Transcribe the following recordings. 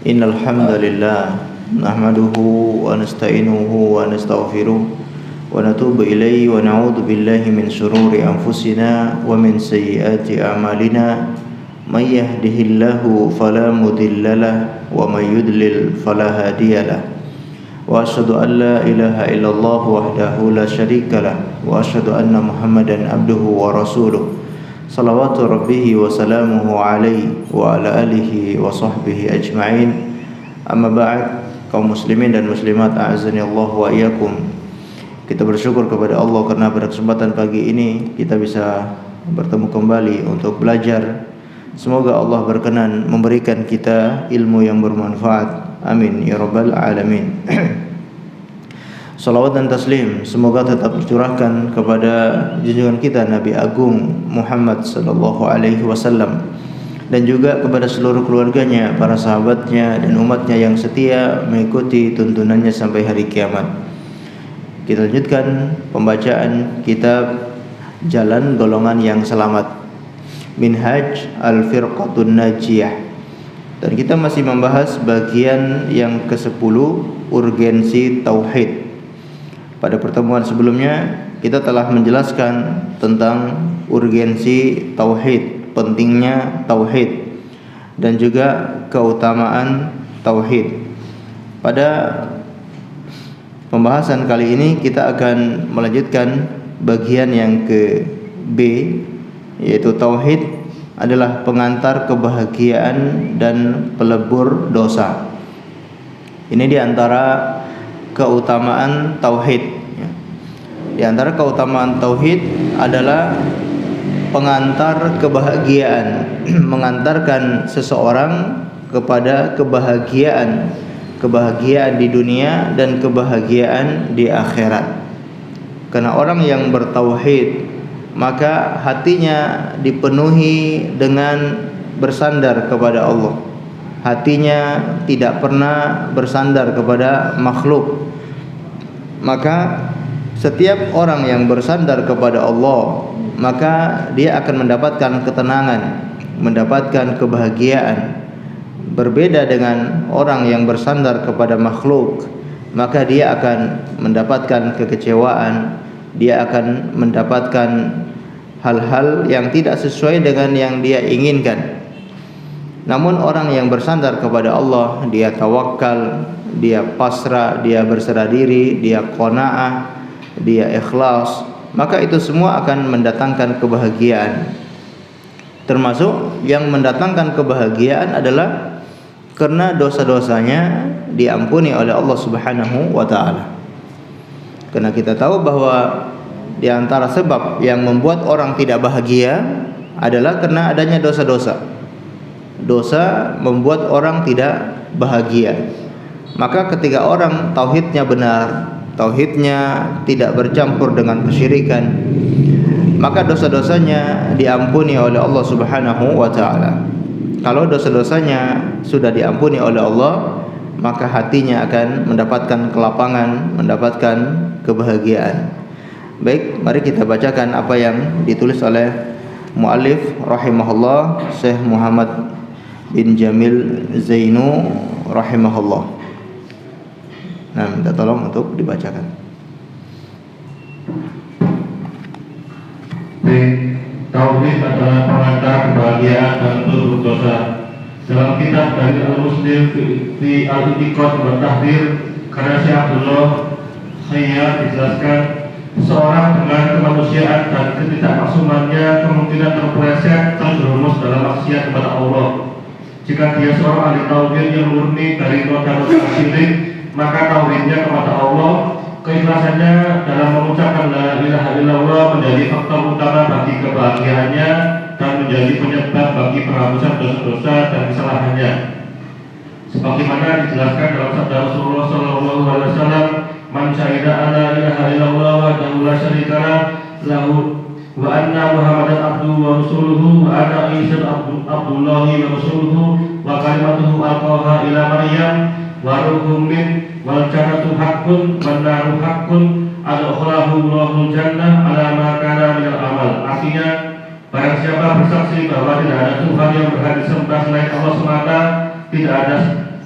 إن الحمد لله نحمده ونستعينه ونستغفره ونتوب إليه ونعوذ بالله من شرور أنفسنا ومن سيئات أعمالنا من يهده الله فلا مضل له ومن يضلل فلا هادي له وأشهد أن لا إله إلا الله وحده لا شريك له وأشهد أن محمدا عبده ورسوله صلوات ربه وسلامه عليه وعلى آله وصحبه أجمعين. Amma ba'd, kaum muslimin dan muslimat a'azzani Allah wa iyyakum. Kita bersyukur kepada Allah karena pada kesempatan pagi ini kita bisa bertemu kembali untuk belajar. Semoga Allah berkenan memberikan kita ilmu yang bermanfaat. Amin ya rabbal alamin. Salawat dan taslim semoga tetap tercurahkan kepada junjungan kita Nabi Agung Muhammad sallallahu alaihi wasallam dan juga kepada seluruh keluarganya, para sahabatnya dan umatnya yang setia mengikuti tuntunannya sampai hari kiamat. Kita lanjutkan pembacaan kitab Jalan Golongan yang Selamat, Minhaj Al-Firqatun Najiyah, dan kita masih membahas bagian yang ke-10, urgensi tauhid. Pada pertemuan sebelumnya kita telah menjelaskan tentang urgensi tauhid, pentingnya tauhid dan juga keutamaan tauhid. Pada pembahasan kali ini kita akan melanjutkan bagian yang ke-B, yaitu tauhid adalah pengantar kebahagiaan dan pelebur dosa. Ini diantara keutamaan tauhid. Di antara keutamaan tauhid adalah pengantar kebahagiaan, mengantarkan seseorang kepada kebahagiaan di dunia dan kebahagiaan di akhirat. Karena orang yang bertauhid maka hatinya dipenuhi dengan bersandar kepada Allah. Hatinya tidak pernah bersandar kepada makhluk. Maka setiap orang yang bersandar kepada Allah, maka dia akan mendapatkan ketenangan, mendapatkan kebahagiaan. Berbeda dengan orang yang bersandar kepada makhluk, maka dia akan mendapatkan kekecewaan, dia akan mendapatkan hal-hal yang tidak sesuai dengan yang dia inginkan. Namun orang yang bersandar kepada Allah, dia tawakal, dia pasrah, dia berserah diri, dia qanaah, dia ikhlas, maka itu semua akan mendatangkan kebahagiaan. Termasuk yang mendatangkan kebahagiaan adalah karena dosa-dosanya diampuni oleh Allah Subhanahu wa taala. Karena kita tahu bahwa di antara sebab yang membuat orang tidak bahagia adalah karena adanya dosa-dosa. Dosa membuat orang tidak bahagia. Maka ketika orang tauhidnya benar, tauhidnya tidak bercampur dengan kesyirikan, maka dosa-dosanya diampuni oleh Allah Subhanahu wa taala. Kalau dosa-dosanya sudah diampuni oleh Allah, maka hatinya akan mendapatkan kelapangan, mendapatkan kebahagiaan. Baik, mari kita bacakan apa yang ditulis oleh muallif rahimahullah, Syekh Muhammad bin Jamil Zainu rahimahullah. Nah, minta tolong untuk dibacakan. Tauhid adalah pengantar kebahagiaan dan pelebur dosa. Dalam kitab dari Al-Muslim fi Al-I'tiqad wa Tahdhir karya Syekh Abdullah Khayyar dijelaskan, seorang dengan kemanusiaan dan ketidakmaksumannya kemungkinan terpeleset terjerumus dalam maksiat kepada Allah. Jika dia seorang ahli tauhid yang murni dari noda-noda syirik, maka tauhidnya kepada Allah, keikhlasannya dalam mengucapkan la ilaha illallah menjadi faktor utama bagi kebahagiaannya dan menjadi penyebab bagi penghapusan dosa-dosa dan kesalahannya. Sebagaimana dijelaskan dalam sabda Rasulullah sallallahu alaihi wasallam, "Man syahida an la ilaha illallah wahdahu la syarika lahu wa anna Muhammadan abduhu wa rasuluhu wa anna Isa abdullahi wa rasuluhu wa kalimatuhu alqaha ila Maryam wa ruhum min wal jannatu haqqun wan naru haqqun adkhalahu Allahul jannah ala ma kana minal amal." Artinya, barang siapa bersaksi bahwa tidak ada Tuhan yang berhak disembah selain Allah semata, tidak ada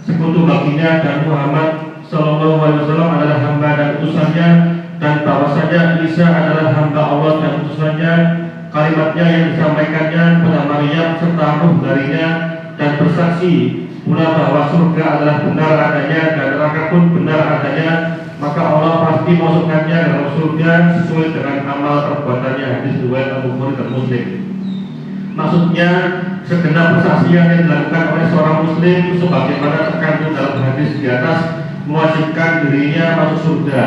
sekutu baginya, dan Muhammad Sallallahu Alaihi Wasallam adalah hamba dan utusannya, dan bahwasanya Isa adalah hamba Allah dan utusannya. Kalimatnya yang disampaikannya kepada Maryam serta ruh darinya, dan bersaksi pula bahwa surga adalah benar adanya dan neraka pun benar adanya, maka Allah pasti masukkannya dalam surga sesuai dengan amal perbuatannya. Hadis riwayat Al-Bukhari dan Muslim. Maksudnya, segenap persaksian yang dilakukan oleh seorang muslim sebagaimana terkandung dalam hadis di atas mewajibkan dirinya masuk surga,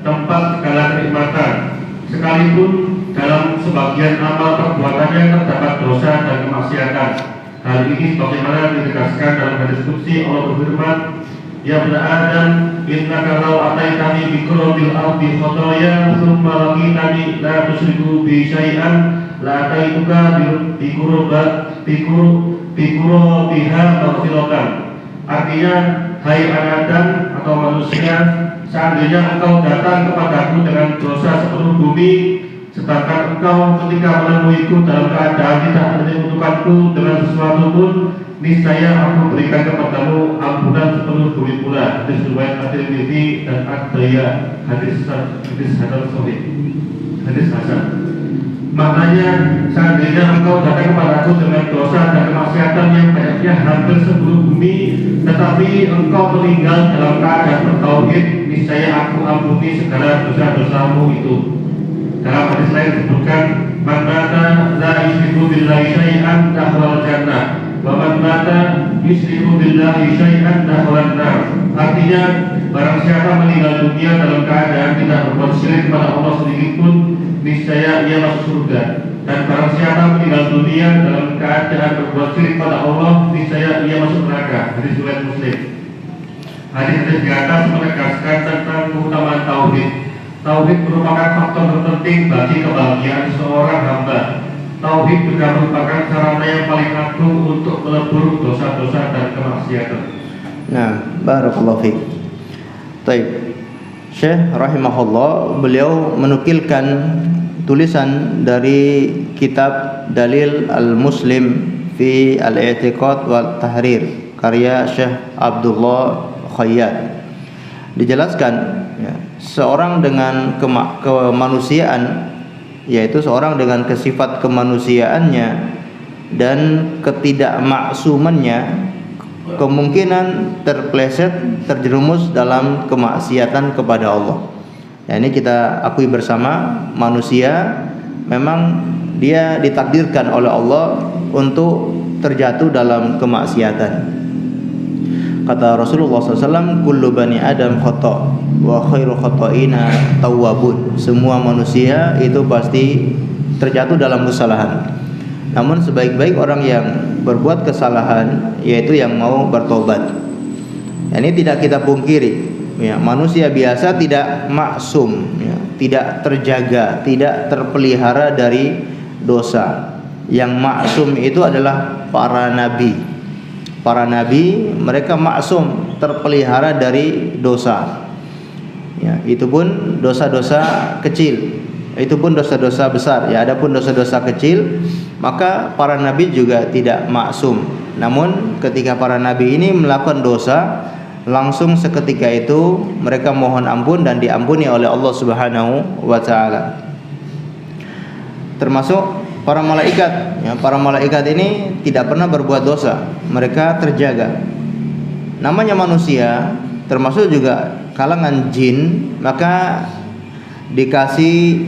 tempat segala kenikmatan, sekalipun dalam sebagian amal perbuatannya terdapat dosa dan kemaksiatan. Hal ini sebagaimana ditegaskan dalam hadis qudsi. Allah berfirman, "Ya bani Adam, innaka law ataitani bi qurbil ardi khataya tsumma laqitani la tusyriku bi syai'an la ataituka bi qurbiha maghfiratan." Artinya, hai anak Adam atau manusia, seandainya engkau datang kepadaku dengan dosa sepenuh bumi, sedangkan engkau ketika menemuiku dalam keadaan tidak menyekutukanku dengan sesuatu pun, niscaya aku berikan kepadamu ampunan sepenuh bumi pula. Hadis riwayat At-Tirmidzi dan Ad-Daya. Hadis hasan sahih. Hadis hasan. Maknanya, seandainya engkau datang kepadaku dengan dosa dan kemaksiatan yang banyaknya hampir seluruh bumi, tetapi engkau meninggal dalam keadaan bertauhid, niscaya aku ampuni segala dosa-dosamu itu. Dalam hadis lain disebutkan, "Man mata la yusyriku billahi syai'an dakhala jannah, wa man mata yusyriku billahi syai'an dakhala nar." Artinya, barang siapa meninggal dunia dalam keadaan tidak berbuat syirik kepada Allah sedikit pun, niscaya ia masuk surga. Dan barang siapa meninggal dunia dalam keadaan berbuat syirik pada Allah, niscaya ia masuk neraka. Hadis riwayat Muslim. Hadis di atas menegaskan tentang keutamaan tauhid. Tauhid merupakan faktor terpenting bagi kebahagiaan seorang hamba. Tauhid juga merupakan sarana yang paling agung untuk melebur dosa-dosa dan kemaksiatan. Nah, barakallahu fiik. Baik. Syekh rahimahullah, beliau menukilkan tulisan dari kitab Dalil Al-Muslim fi Al-I'tiqad wal Tahrir karya Syekh Abdullah Khayyat. Dijelaskan ya, seorang dengan kemanusiaan, yaitu seorang dengan kesifat kemanusiaannya dan ketidakmaksumannya, kemungkinan terpleset, terjerumus dalam kemaksiatan kepada Allah. Ya, ini kita akui bersama, manusia memang dia ditakdirkan oleh Allah untuk terjatuh dalam kemaksiatan. Kata Rasulullah SAW, "Kullu bani Adam khata' wa khairu khata'ina tawwabun." Semua manusia itu pasti terjatuh dalam kesalahan. Namun sebaik-baik orang yang berbuat kesalahan yaitu yang mau bertobat. Ini tidak kita pungkiri. Ya, manusia biasa tidak maksum, ya, tidak terjaga, tidak terpelihara dari dosa. Yang maksum itu adalah para nabi. Para nabi mereka maksum, terpelihara dari dosa. Ya, itu pun dosa-dosa kecil. Itu pun dosa-dosa besar. Ya, adapun dosa-dosa kecil, maka para nabi juga tidak maksum. Namun ketika para nabi ini melakukan dosa, langsung seketika itu mereka mohon ampun dan diampuni oleh Allah Subhanahu wa taala. Termasuk para malaikat, ya, para malaikat ini tidak pernah berbuat dosa, mereka terjaga. Namanya manusia, termasuk juga kalangan jin, maka dikasih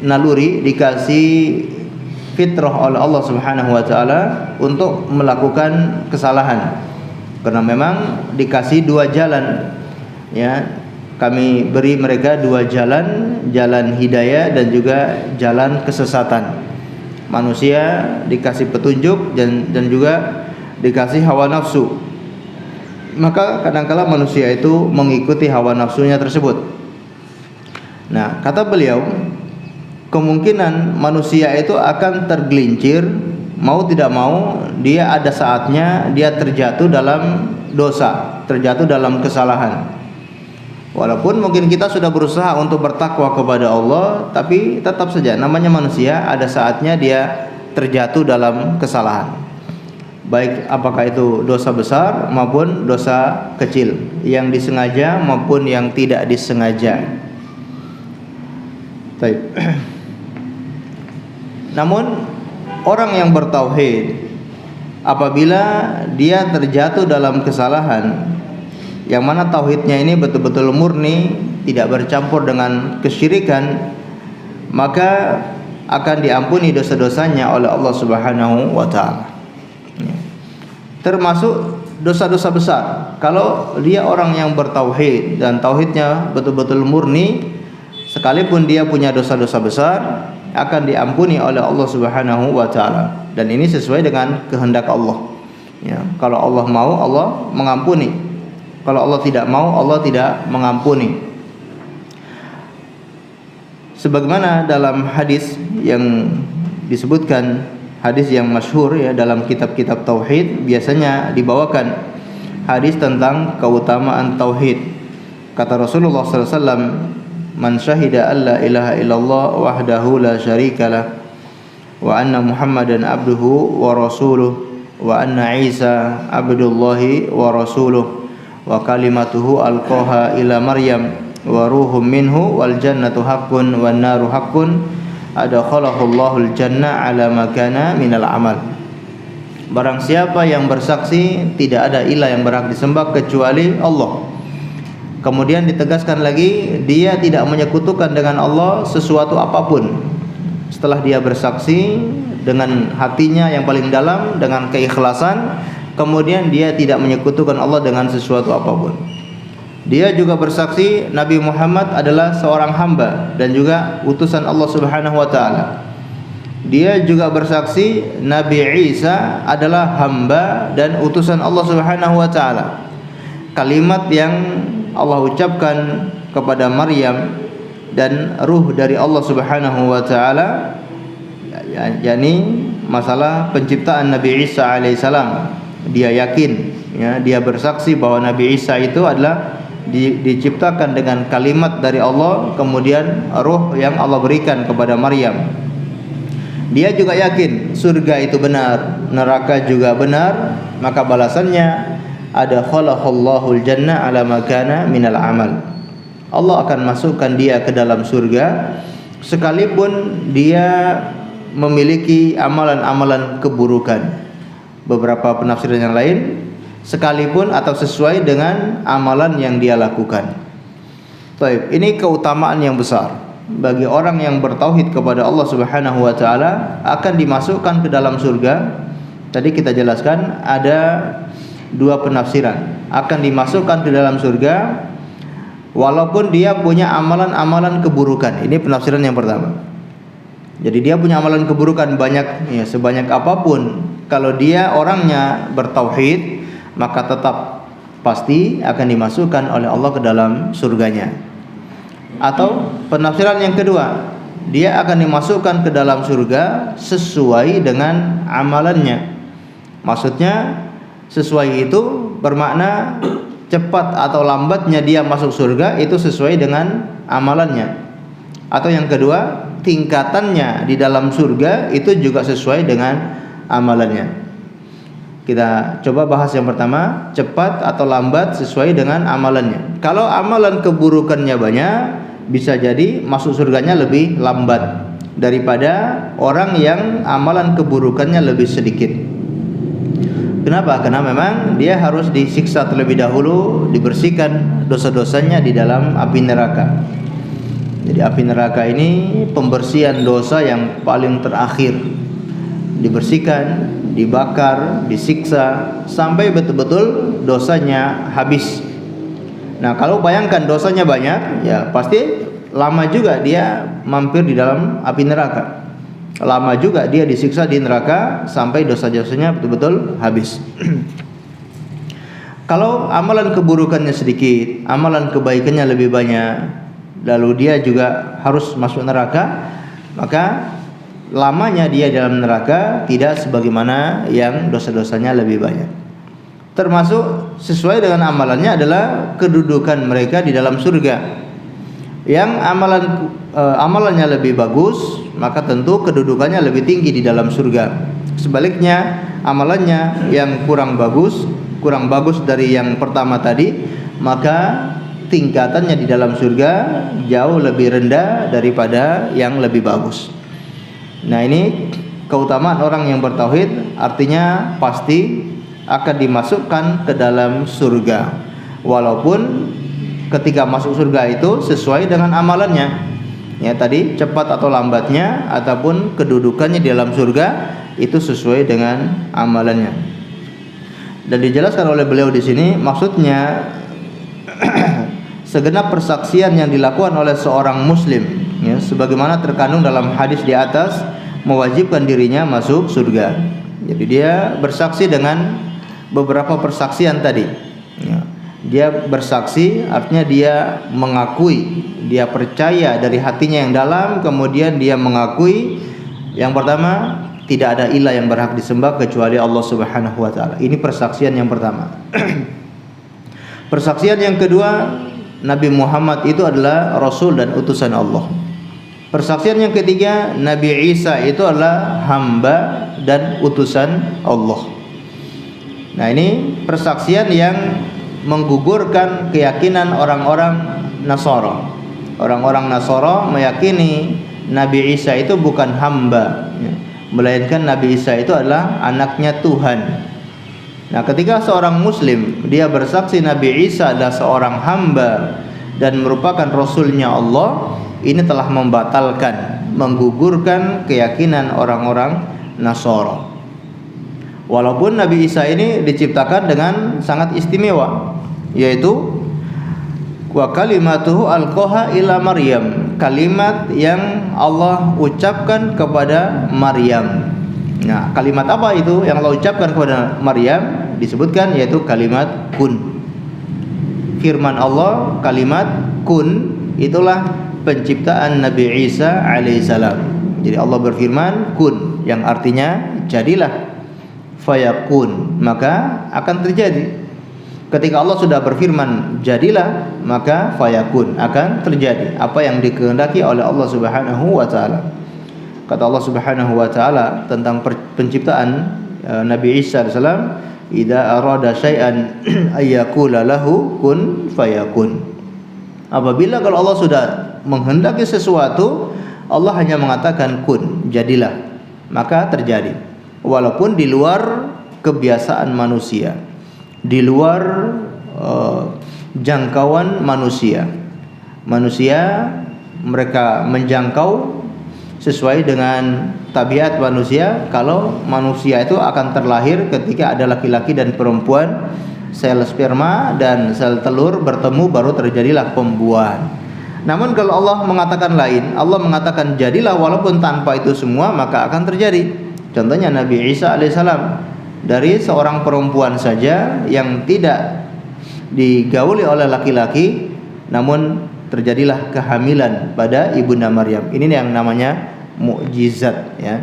naluri, dikasih fitrah oleh Allah Subhanahu wa taala untuk melakukan kesalahan. Karena memang dikasih dua jalan. Ya, kami beri mereka dua jalan, jalan hidayah dan juga jalan kesesatan. Manusia dikasih petunjuk dan juga dikasih hawa nafsu. Maka kadang-kala manusia itu mengikuti hawa nafsunya tersebut. Nah, kata beliau, kemungkinan manusia itu akan tergelincir, mau tidak mau dia ada saatnya dia terjatuh dalam dosa, terjatuh dalam kesalahan. Walaupun mungkin kita sudah berusaha untuk bertakwa kepada Allah, tapi tetap saja namanya manusia, ada saatnya dia terjatuh dalam kesalahan. baik apakah itu dosa besar maupun dosa kecil, yang disengaja maupun yang tidak disengaja. Baik. Namun orang yang bertauhid apabila dia terjatuh dalam kesalahan yang mana tauhidnya ini betul-betul murni, tidak bercampur dengan kesyirikan, maka akan diampuni dosa-dosanya oleh Allah Subhanahu wa taala. Termasuk dosa-dosa besar. Kalau dia orang yang bertauhid dan tauhidnya betul-betul murni, sekalipun dia punya dosa-dosa besar, akan diampuni oleh Allah Subhanahu wa taala. Dan ini sesuai dengan kehendak Allah. Ya, kalau Allah mau, Allah mengampuni. Kalau Allah tidak mau, Allah tidak mengampuni. Sebagaimana dalam hadis yang disebutkan, hadis yang masyhur ya dalam kitab-kitab tauhid, biasanya dibawakan hadis tentang keutamaan tauhid. Kata Rasulullah sallallahu alaihi wasallam, "Man syahida alla ilaha illallah wahdahu la syarikalah wa anna Muhammadan abduhu wa rasuluh wa anna Isa abdullahi wa rasuluh wa kalimatuhu alqaha ila Maryam wa ruhum minhu wal jannatu haqqun wan naru haqqun adakhalahu Allahul jannah ala ma kana minal amal." Barang siapa yang bersaksi tidak ada ilah yang berhak disembah kecuali Allah, kemudian ditegaskan lagi dia tidak menyekutukan dengan Allah sesuatu apapun, setelah dia bersaksi dengan hatinya yang paling dalam dengan keikhlasan, kemudian dia tidak menyekutukan Allah dengan sesuatu apapun. Dia juga bersaksi Nabi Muhammad adalah seorang hamba dan juga utusan Allah Subhanahu wa taala. Dia juga bersaksi Nabi Isa adalah hamba dan utusan Allah Subhanahu wa taala. Kalimat yang Allah ucapkan kepada Maryam dan ruh dari Allah Subhanahu wa taala, yakni masalah penciptaan Nabi Isa alaihissalam. Dia yakin, ya, dia bersaksi bahwa Nabi Isa itu adalah diciptakan dengan kalimat dari Allah, kemudian ruh yang Allah berikan kepada Maryam. Dia juga yakin surga itu benar, neraka juga benar, maka balasannya ada khalaqallahul jannah ala ma kana minal amal. Allah akan masukkan dia ke dalam surga sekalipun dia memiliki amalan-amalan keburukan. Beberapa penafsiran yang lain, sekalipun atau sesuai dengan amalan yang dia lakukan. Baik, ini keutamaan yang besar bagi orang yang bertauhid kepada Allah Subhanahu wa taala, akan dimasukkan ke dalam surga. Tadi kita jelaskan ada dua penafsiran, akan dimasukkan ke dalam surga walaupun dia punya amalan-amalan keburukan. Ini penafsiran yang pertama. Jadi dia punya amalan keburukan banyak, ya, sebanyak apapun, kalau dia orangnya bertauhid, maka tetap pasti akan dimasukkan oleh Allah ke dalam surganya. Atau penafsiran yang kedua, dia akan dimasukkan ke dalam surga sesuai dengan amalannya. Maksudnya sesuai itu bermakna cepat atau lambatnya dia masuk surga itu sesuai dengan amalannya. Atau yang kedua, tingkatannya di dalam surga itu juga sesuai dengan amalannya. Kita coba bahas yang pertama, cepat atau lambat sesuai dengan amalannya. Kalau amalan keburukannya banyak, bisa jadi masuk surganya lebih lambat daripada orang yang amalan keburukannya lebih sedikit. Kenapa? Karena memang dia harus disiksa terlebih dahulu, dibersihkan dosa-dosanya di dalam api neraka. Jadi api neraka ini pembersihan dosa yang paling terakhir. Dibersihkan, dibakar, disiksa sampai betul-betul dosanya habis. Nah, kalau bayangkan dosanya banyak, ya pasti lama juga dia mampir di dalam api neraka. Lama juga dia disiksa di neraka sampai dosa-dosanya betul-betul habis. Kalau amalan keburukannya sedikit, amalan kebaikannya lebih banyak, lalu dia juga harus masuk neraka, maka lamanya dia dalam neraka tidak sebagaimana yang dosa-dosanya lebih banyak. Termasuk sesuai dengan amalannya adalah kedudukan mereka di dalam surga. Yang amalannya lebih bagus, maka tentu kedudukannya lebih tinggi di dalam surga. Sebaliknya, amalannya yang kurang bagus dari yang pertama tadi, maka tingkatannya di dalam surga jauh lebih rendah daripada yang lebih bagus. Nah, ini keutamaan orang yang bertauhid, artinya pasti akan dimasukkan ke dalam surga, walaupun ketika masuk surga itu sesuai dengan amalannya. Ya, tadi cepat atau lambatnya ataupun kedudukannya di dalam surga itu sesuai dengan amalannya. Dan dijelaskan oleh beliau di sini, maksudnya segenap persaksian yang dilakukan oleh seorang muslim, ya, sebagaimana terkandung dalam hadis di atas, mewajibkan dirinya masuk surga. Jadi dia bersaksi dengan beberapa persaksian tadi, ya. Dia bersaksi artinya dia mengakui, dia percaya dari hatinya yang dalam, kemudian dia mengakui yang pertama, tidak ada ilah yang berhak disembah kecuali Allah Subhanahu wa taala. Ini persaksian yang pertama. Persaksian yang kedua, Nabi Muhammad itu adalah rasul dan utusan Allah. Persaksian yang ketiga, Nabi Isa itu adalah hamba dan utusan Allah. Nah, ini persaksian yang menggugurkan keyakinan orang-orang Nasara. Orang-orang Nasara meyakini Nabi Isa itu bukan hamba, melainkan Nabi Isa itu adalah anaknya Tuhan. Nah, ketika seorang muslim dia bersaksi Nabi Isa adalah seorang hamba dan merupakan rasulnya Allah, ini telah membatalkan, menggugurkan keyakinan orang-orang Nasara. Walaupun Nabi Isa ini diciptakan dengan sangat istimewa, yaitu wa kalimatuhu alqaha ila Maryam, kalimat yang Allah ucapkan kepada Maryam. Nah, kalimat apa itu yang Allah ucapkan kepada Maryam? Disebutkan yaitu kalimat kun. Firman Allah, kalimat kun, itulah penciptaan Nabi Isa alaihissalam. Jadi Allah berfirman kun, yang artinya jadilah, fayakun, maka akan terjadi. Ketika Allah sudah berfirman jadilah, maka fayakun, akan terjadi apa yang dikehendaki oleh Allah Subhanahu wa taala. Kata Allah Subhanahu wa taala tentang penciptaan Nabi Isa alaihissalam, idza arada syai'an ayyaqula lahu kun fayakun. Apabila kalau Allah sudah menghendaki sesuatu, Allah hanya mengatakan kun, jadilah, maka terjadi. Walaupun di luar kebiasaan manusia, di luar jangkauan manusia. Manusia mereka menjangkau sesuai dengan tabiat manusia. Kalau manusia itu akan terlahir ketika ada laki-laki dan perempuan, sel sperma dan sel telur bertemu baru terjadilah pembuahan. Namun kalau Allah mengatakan lain, Allah mengatakan jadilah, walaupun tanpa itu semua maka akan terjadi. Contohnya Nabi Isa alaihissalam, dari seorang perempuan saja yang tidak digauli oleh laki-laki, namun terjadilah kehamilan pada ibunda Maryam. Ini yang namanya mukjizat, ya.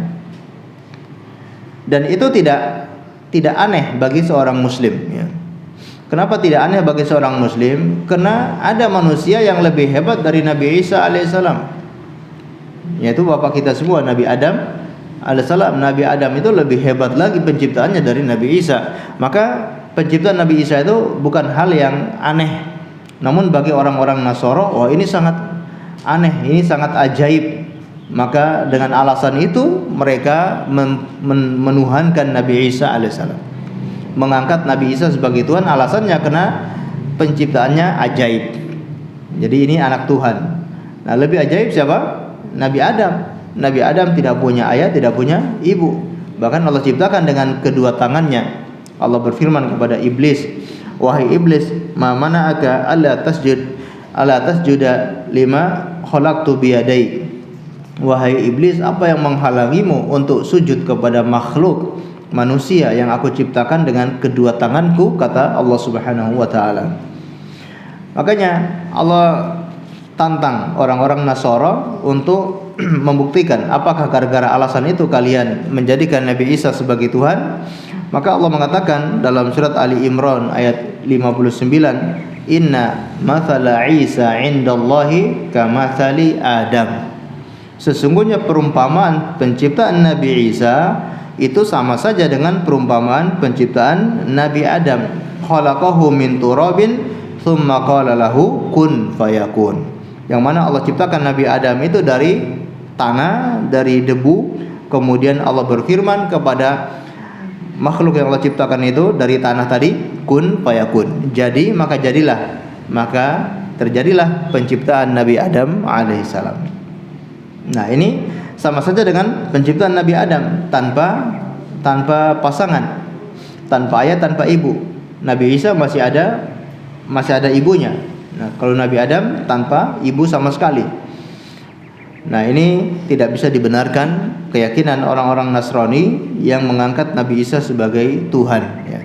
Dan itu tidak aneh bagi seorang muslim, ya. Kenapa tidak aneh bagi seorang muslim? Karena ada manusia yang lebih hebat dari Nabi Isa alaihissalam, yaitu bapak kita semua, Nabi Adam alaihissalam. Nabi Adam itu lebih hebat lagi penciptaannya dari Nabi Isa. Maka penciptaan Nabi Isa itu bukan hal yang aneh. Namun bagi orang-orang Nasara, wah ini sangat aneh, ini sangat ajaib. Maka dengan alasan itu mereka menuhankan Nabi Isa alaihissalam, mengangkat Nabi Isa sebagai Tuhan. Alasannya karena penciptaannya ajaib. Jadi ini anak Tuhan. Nah, lebih ajaib siapa? Nabi Adam. Nabi Adam tidak punya ayah, tidak punya ibu. Bahkan Allah ciptakan dengan kedua tangannya. Allah berfirman kepada iblis, wahai iblis, ma mana'aka alla tasjuda lima khalaqtu biyadai. Wahai iblis, apa yang menghalangimu untuk sujud kepada makhluk manusia yang aku ciptakan dengan kedua tanganku, kata Allah Subhanahu wa taala. Makanya Allah tantang orang-orang Nasara untuk membuktikan apakah gara-gara alasan itu kalian menjadikan Nabi Isa sebagai Tuhan. Maka Allah mengatakan dalam surat Ali Imran ayat 59, inna mathala Isa indallahi kamathali Adam. Sesungguhnya perumpamaan penciptaan Nabi Isa itu sama saja dengan perumpamaan penciptaan Nabi Adam. Khalaqahu min turabin tsumma qala lahu kun fayakun. Yang mana Allah ciptakan Nabi Adam itu dari tanah, dari debu, kemudian Allah berfirman kepada makhluk yang Allah ciptakan itu dari tanah tadi, kun fayakun. Jadi maka jadilah, maka terjadilah penciptaan Nabi Adam alaihissalam. Nah, ini sama saja dengan penciptaan Nabi Adam tanpa pasangan, tanpa ayah, tanpa ibu. Nabi Isa masih ada ibunya. Nah, kalau Nabi Adam tanpa ibu sama sekali. Nah, ini tidak bisa dibenarkan keyakinan orang-orang Nasrani yang mengangkat Nabi Isa sebagai Tuhan, ya.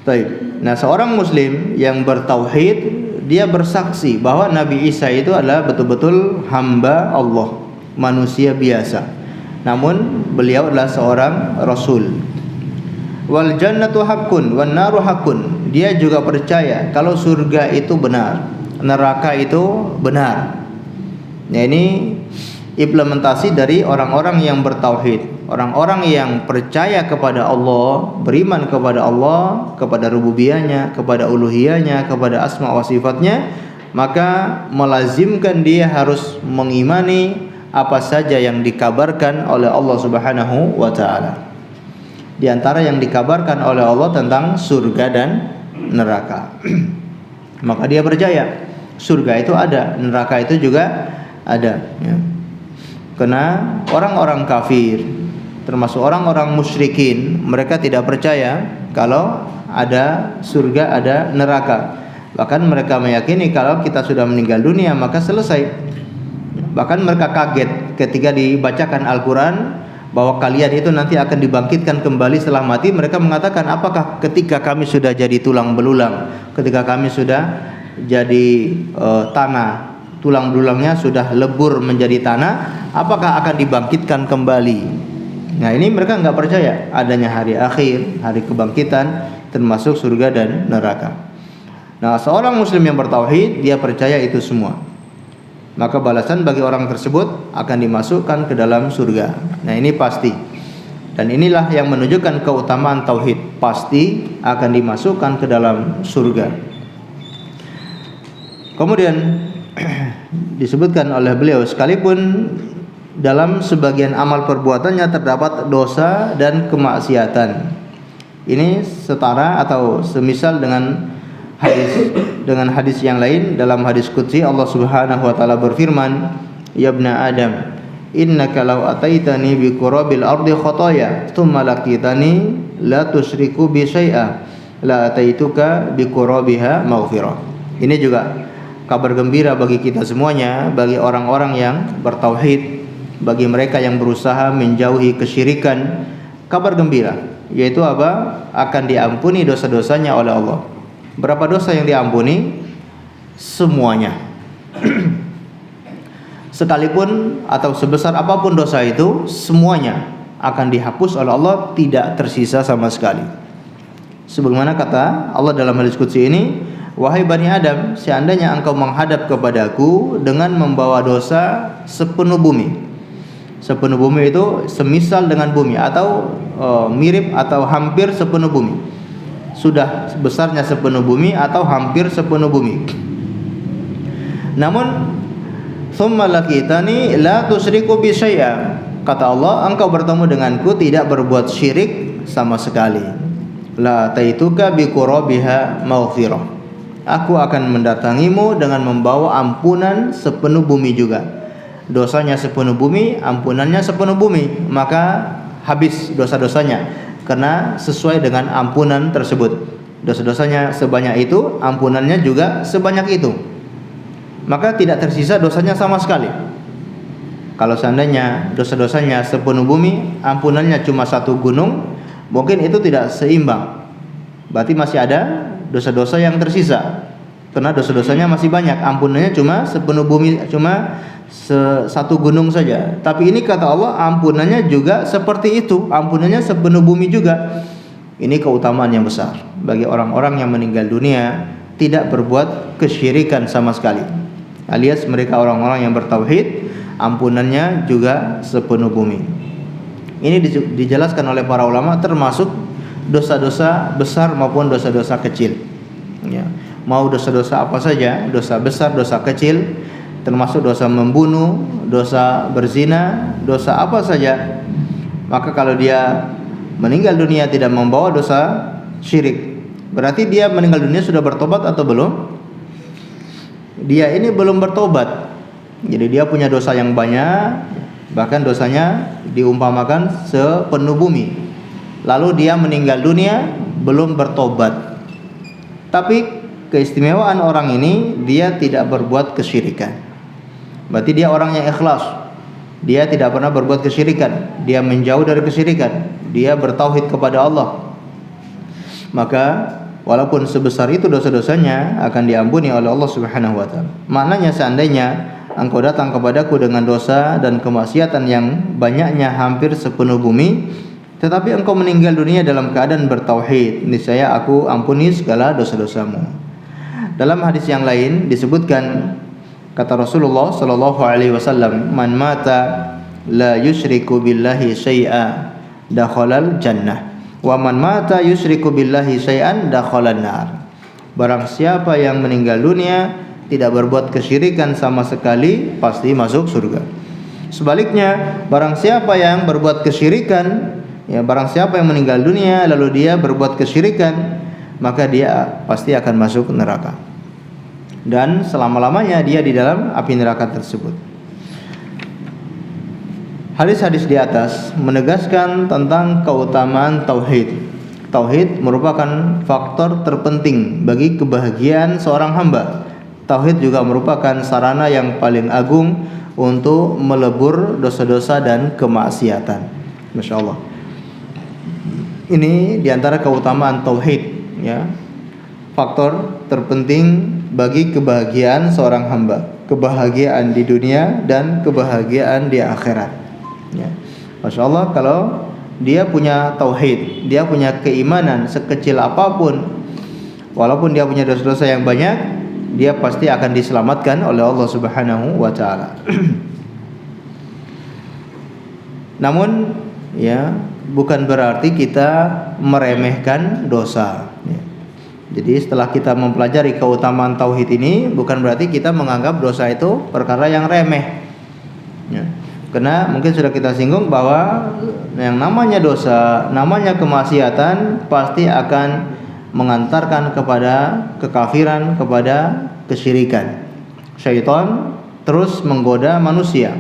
Baik. Nah, seorang Muslim yang bertauhid, dia bersaksi bahwa Nabi Isa itu adalah betul-betul hamba Allah, manusia biasa. Namun beliau adalah seorang Rasul. Wal jannatu haqqun wan naru haqqun. Dia juga percaya kalau surga itu benar, neraka itu benar. Nah, ini implementasi dari orang-orang yang bertauhid, orang-orang yang percaya kepada Allah, beriman kepada Allah, kepada rububiyahnya, kepada uluhiyahnya, kepada asma wa sifatnya, maka melazimkan dia harus mengimani apa saja yang dikabarkan oleh Allah Subhanahu wa taala. Di antara yang dikabarkan oleh Allah tentang surga dan neraka. Maka dia percaya surga itu ada, neraka itu juga ada, ya. Karena orang-orang kafir, termasuk orang-orang musyrikin, mereka tidak percaya kalau ada surga, ada neraka. Bahkan mereka meyakini kalau kita sudah meninggal dunia maka selesai. Bahkan mereka kaget ketika dibacakan Al-Quran bahwa kalian itu nanti akan dibangkitkan kembali setelah mati. Mereka mengatakan, apakah ketika kami sudah jadi tulang belulang, ketika kami sudah jadi tanah, tulang belulangnya sudah lebur menjadi tanah, apakah akan dibangkitkan kembali? Nah, ini mereka nggak percaya adanya hari akhir, hari kebangkitan, termasuk surga dan neraka. Nah, seorang Muslim yang bertauhid, dia percaya itu semua. Maka balasan bagi orang tersebut akan dimasukkan ke dalam surga. Nah, ini pasti. Dan inilah yang menunjukkan keutamaan tauhid, pasti akan dimasukkan ke dalam surga. Kemudian disebutkan oleh beliau, sekalipun dalam sebagian amal perbuatannya terdapat dosa dan kemaksiatan. Ini setara atau semisal dengan hadis yang lain. Dalam hadis qudsi Allah Subhanahu wa taala berfirman, "Ya ibna Adam, innaka law ataitani bi qurabil ardi khotaya, tsumma laqitani la tusyriku bi syai'a, la ataituka bi qurabiha maghfirah." Ini juga kabar gembira bagi kita semuanya, bagi orang-orang yang bertauhid, bagi mereka yang berusaha menjauhi kesyirikan. Kabar gembira, yaitu apa? Akan diampuni dosa-dosanya oleh Allah. Berapa dosa yang diampuni? Semuanya. Sekalipun atau sebesar apapun dosa itu, semuanya akan dihapus oleh Allah, tidak tersisa sama sekali. Sebagaimana kata Allah dalam hadis qudsi ini, "Wahai Bani Adam, seandainya engkau menghadap kepadaku dengan membawa dosa sepenuh bumi." Sepenuh bumi itu semisal dengan bumi, atau mirip atau hampir sepenuh bumi. Sudah besarnya sepenuh bumi atau hampir sepenuh bumi. Namun tsumma laqitani la tusyriku bi syai'a. Kata Allah, engkau bertemu denganku tidak berbuat syirik sama sekali. La taituka bi qurabiha maghfirah. Aku akan mendatangimu dengan membawa ampunan sepenuh bumi juga. Dosanya sepenuh bumi, ampunannya sepenuh bumi, maka habis dosa-dosanya. Karena sesuai dengan ampunan tersebut, dosa-dosanya sebanyak itu, ampunannya juga sebanyak itu, maka tidak tersisa dosanya sama sekali. Kalau seandainya dosa-dosanya sepenuh bumi, ampunannya cuma satu gunung, mungkin itu tidak seimbang. Berarti masih ada dosa-dosa yang tersisa, karena dosa-dosanya masih banyak, ampunannya cuma sepenuh bumi, cuma satu gunung saja. Tapi ini kata Allah, ampunannya juga seperti itu, ampunannya sepenuh bumi juga. Ini keutamaan yang besar bagi orang-orang yang meninggal dunia tidak berbuat kesyirikan sama sekali, alias mereka orang-orang yang bertauhid, ampunannya juga sepenuh bumi. Ini dijelaskan oleh para ulama termasuk dosa-dosa besar maupun dosa-dosa kecil. Ya. Mau dosa-dosa apa saja, dosa besar, dosa kecil, termasuk dosa membunuh, dosa berzina, dosa apa saja. Maka kalau dia meninggal dunia tidak membawa dosa syirik, berarti dia meninggal dunia sudah bertobat atau belum? Dia ini belum bertobat. Jadi dia punya dosa yang banyak, bahkan dosanya diumpamakan sepenuh bumi. Lalu dia meninggal dunia belum bertobat. Tapi keistimewaan orang ini, dia tidak berbuat kesyirikan. Berarti dia orang yang ikhlas. Dia tidak pernah berbuat kesyirikan. Dia menjauh dari kesyirikan. Dia bertauhid kepada Allah. Maka walaupun sebesar itu dosa-dosanya akan diampuni oleh Allah Subhanahu wa taala. Maknanya seandainya engkau datang kepadaku dengan dosa dan kemaksiatan yang banyaknya hampir sepenuh bumi, tetapi engkau meninggal dunia dalam keadaan bertauhid, niscaya aku ampuni segala dosa-dosamu. Dalam hadis yang lain disebutkan, kata Rasulullah sallallahu alaihi wasallam, "Man mata la yusyriku billahi syai'a dakhalal jannah, wa man mata yusyriku billahi syai'an dakhalan nar." Barang siapa yang meninggal dunia tidak berbuat kesyirikan sama sekali, pasti masuk surga. Sebaliknya, barang siapa yang berbuat kesyirikan, barang siapa yang meninggal dunia lalu dia berbuat kesyirikan, maka dia pasti akan masuk neraka. Dan selama-lamanya dia di dalam api neraka tersebut. Hadis-hadis di atas menegaskan tentang keutamaan tauhid. Tauhid merupakan faktor terpenting bagi kebahagiaan seorang hamba. Tauhid juga merupakan sarana yang paling agung untuk melebur dosa-dosa dan kemaksiatan. Masya Allah. Ini diantara keutamaan tauhid, ya. Faktor terpenting bagi kebahagiaan seorang hamba, kebahagiaan di dunia dan kebahagiaan di akhirat. Ya. Masya Allah, kalau dia punya tauhid, dia punya keimanan sekecil apapun, walaupun dia punya dosa-dosa yang banyak, dia pasti akan diselamatkan oleh Allah Subhanahu wa taala. Namun, ya, bukan berarti kita meremehkan dosa. Ya. Jadi setelah kita mempelajari keutamaan tauhid ini, bukan berarti kita menganggap dosa itu perkara yang remeh. Ya. Karena mungkin sudah kita singgung bahwa yang namanya dosa, namanya kemaksiatan pasti akan mengantarkan kepada kekafiran, kepada kesyirikan. Syaitan terus menggoda manusia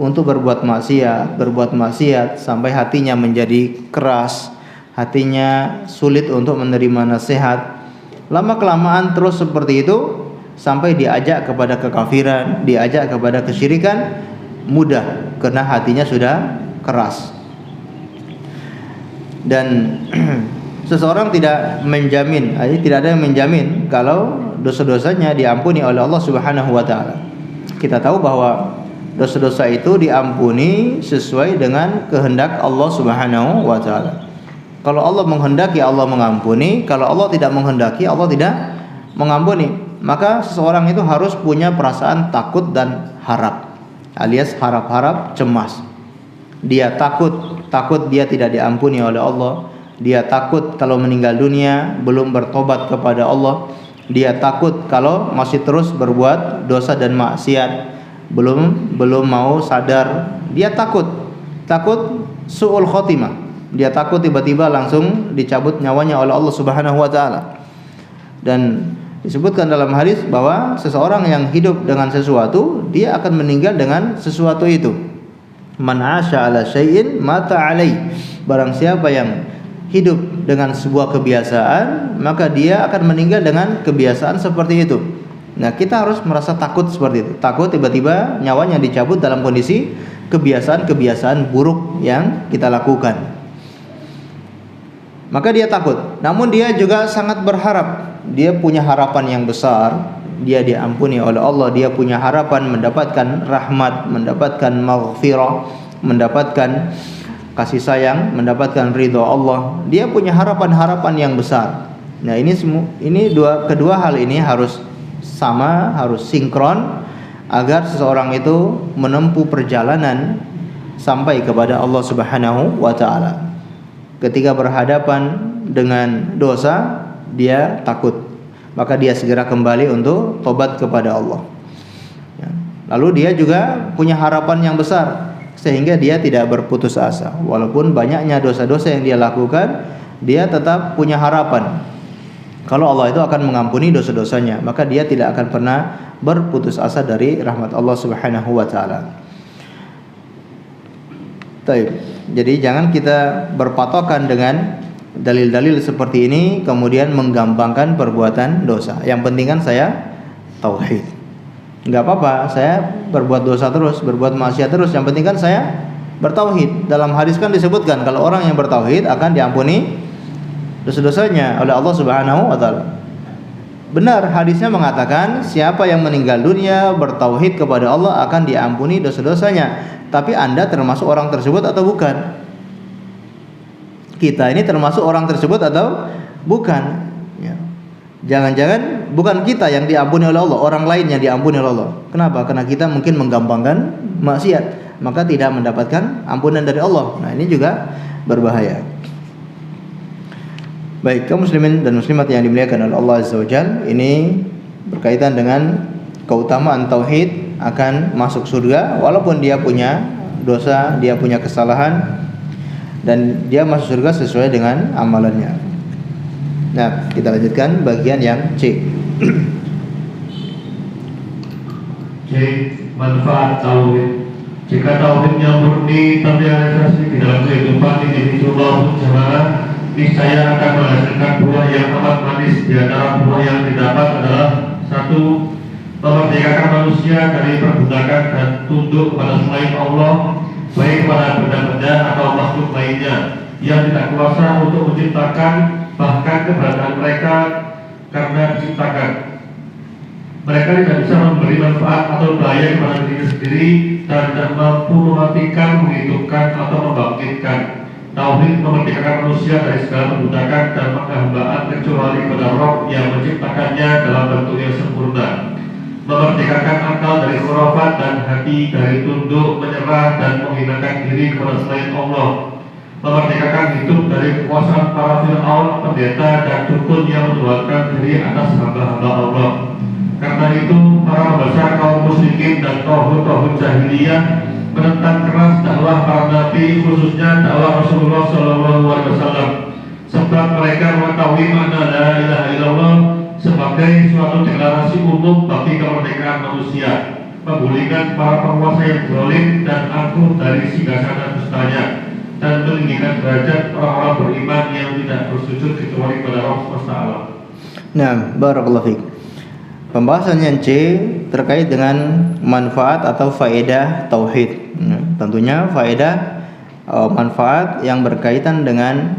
untuk berbuat maksiat sampai hatinya menjadi keras, hatinya sulit untuk menerima nasihat. Lama kelamaan terus seperti itu sampai diajak kepada kekafiran, diajak kepada kesyirikan, mudah karena hatinya sudah keras. Dan seseorang tidak menjamin, tidak ada yang menjamin kalau dosa-dosanya diampuni oleh Allah Subhanahu wa taala. Kita tahu bahwa dosa-dosa itu diampuni sesuai dengan kehendak Allah Subhanahu wa taala. Kalau Allah menghendaki, Allah mengampuni. Kalau Allah tidak menghendaki, Allah tidak mengampuni. Maka seseorang itu harus punya perasaan takut dan harap, alias harap-harap, cemas. Dia takut dia tidak diampuni oleh Allah. Dia takut kalau meninggal dunia belum bertobat kepada Allah. Dia takut kalau masih terus berbuat dosa dan maksiat, belum mau sadar. Dia takut su'ul khotimah. Dia takut tiba-tiba langsung dicabut nyawanya oleh Allah Subhanahu wa taala. Dan disebutkan dalam hadis bahwa seseorang yang hidup dengan sesuatu, dia akan meninggal dengan sesuatu itu. Man 'asha 'ala syai'in mata 'alai. Barang siapa yang hidup dengan sebuah kebiasaan, maka dia akan meninggal dengan kebiasaan seperti itu. Nah, kita harus merasa takut seperti itu. Takut tiba-tiba nyawanya dicabut dalam kondisi kebiasaan-kebiasaan buruk yang kita lakukan. Maka dia takut. Namun dia juga sangat berharap. Dia punya harapan yang besar. Dia diampuni oleh Allah. Dia punya harapan mendapatkan rahmat, mendapatkan maghfirah, mendapatkan kasih sayang, mendapatkan ridha Allah. Dia punya harapan-harapan yang besar. Nah, kedua hal ini harus sama, harus sinkron agar seseorang itu menempuh perjalanan sampai kepada Allah Subhanahu wa taala. Ketika berhadapan dengan dosa, dia takut, maka dia segera kembali untuk tobat kepada Allah. Lalu dia juga punya harapan yang besar, sehingga dia tidak berputus asa. Walaupun banyaknya dosa-dosa yang dia lakukan, dia tetap punya harapan kalau Allah itu akan mengampuni dosa-dosanya, maka dia tidak akan pernah berputus asa dari rahmat Allah Subhanahu wa taala. Jadi jangan kita berpatokan dengan dalil-dalil seperti ini kemudian menggampangkan perbuatan dosa. Yang penting kan saya tauhid. Enggak apa-apa saya berbuat dosa terus, berbuat maksiat terus, yang penting kan saya bertauhid. Dalam hadis kan disebutkan kalau orang yang bertauhid akan diampuni dosa-dosanya oleh Allah Subhanahu wa taala. Benar, hadisnya mengatakan siapa yang meninggal dunia bertauhid kepada Allah akan diampuni dosa-dosanya. Tapi Anda termasuk orang tersebut atau bukan? Kita ini termasuk orang tersebut atau bukan? Ya. Jangan-jangan bukan kita yang diampuni oleh Allah, orang lain yang diampuni oleh Allah. Kenapa? Karena kita mungkin menggampangkan maksiat, maka tidak mendapatkan ampunan dari Allah. Nah, ini juga berbahaya. Baik, kaum muslimin dan muslimat yang dimuliakan oleh Allah Azza wa Jalla, ini berkaitan dengan keutamaan tauhid akan masuk surga walaupun dia punya dosa, dia punya kesalahan, dan dia masuk surga sesuai dengan amalannya. Nah, kita lanjutkan bagian yang C. C. Manfaat tauhid. Jika tauhidnya murni terrealisasi di dalam kehidupan individu maupun jamaah, niscaya akan menghasilkan buah yang amat manis. Di antara buah yang didapat adalah: 1. Memerdekakan manusia dari perbudakan dan tunduk kepada selain Allah, baik kepada benda-benda atau makhluk lainnya yang tidak kuasa untuk menciptakan, bahkan keberadaan mereka karena diciptakan. Mereka tidak bisa memberi manfaat atau bahaya kepada diri sendiri dan tidak mampu mematikan, menghidupkan atau membangkitkan. Tauhid memerdekakan manusia dari segala perbudakan dan penghambaan kecuali pada Rabb yang menciptakannya dalam bentuk yang sempurna. Memerdekakan akal dari khurafat dan hati dari tunduk, menyerah dan menghinakan diri kepada selain Allah. Memerdekakan hidup dari kekuasaan para Fir'aun, pendeta dan dukun yang menduakan diri atas hamba-hamba Allah. Karena itu para pembesar kaum musyrikin dan tauhid jahiliyah menentang keras dakwah para nabi, khususnya dakwah Rasulullah SAW, sebab mereka mengetahui makna la ilaha illallah sebagai suatu deklarasi umum bagi kemerdekaan manusia, penggulingan para penguasa yang zalim dan angkuh dari singgasana dustanya, dan meninggikan derajat orang-orang beriman yang tidak bersujud kecuali pada Rabb semesta alam. Nah, barakallahu fiik. Pembahasan yang C terkait dengan manfaat atau faedah tauhid. Tentunya faedah manfaat yang berkaitan dengan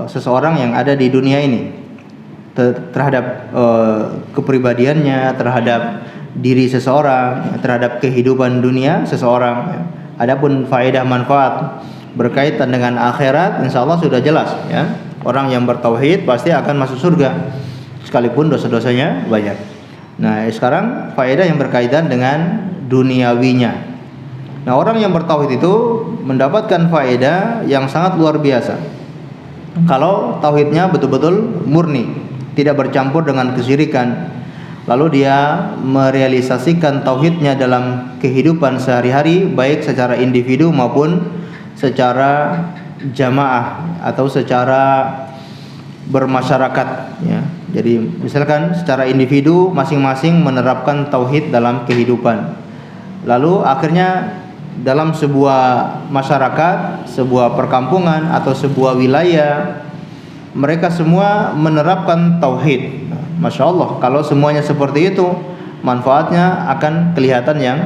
seseorang yang ada di dunia ini, terhadap kepribadiannya, terhadap diri seseorang, terhadap kehidupan dunia seseorang. Adapun faedah manfaat berkaitan dengan akhirat, insya Allah sudah jelas ya. Orang yang bertauhid pasti akan masuk surga sekalipun dosa-dosanya banyak. Nah, sekarang faedah yang berkaitan dengan duniawinya. Nah, orang yang bertauhid itu mendapatkan faedah yang sangat luar biasa kalau tauhidnya betul-betul murni, tidak bercampur dengan kesyirikan. Lalu dia merealisasikan tauhidnya dalam kehidupan sehari-hari, baik secara individu maupun secara jamaah atau secara bermasyarakat ya. Jadi misalkan secara individu masing-masing menerapkan tauhid dalam kehidupan. Lalu akhirnya dalam sebuah masyarakat, sebuah perkampungan atau sebuah wilayah, mereka semua menerapkan tauhid. Masya Allah, kalau semuanya seperti itu, manfaatnya akan kelihatan yang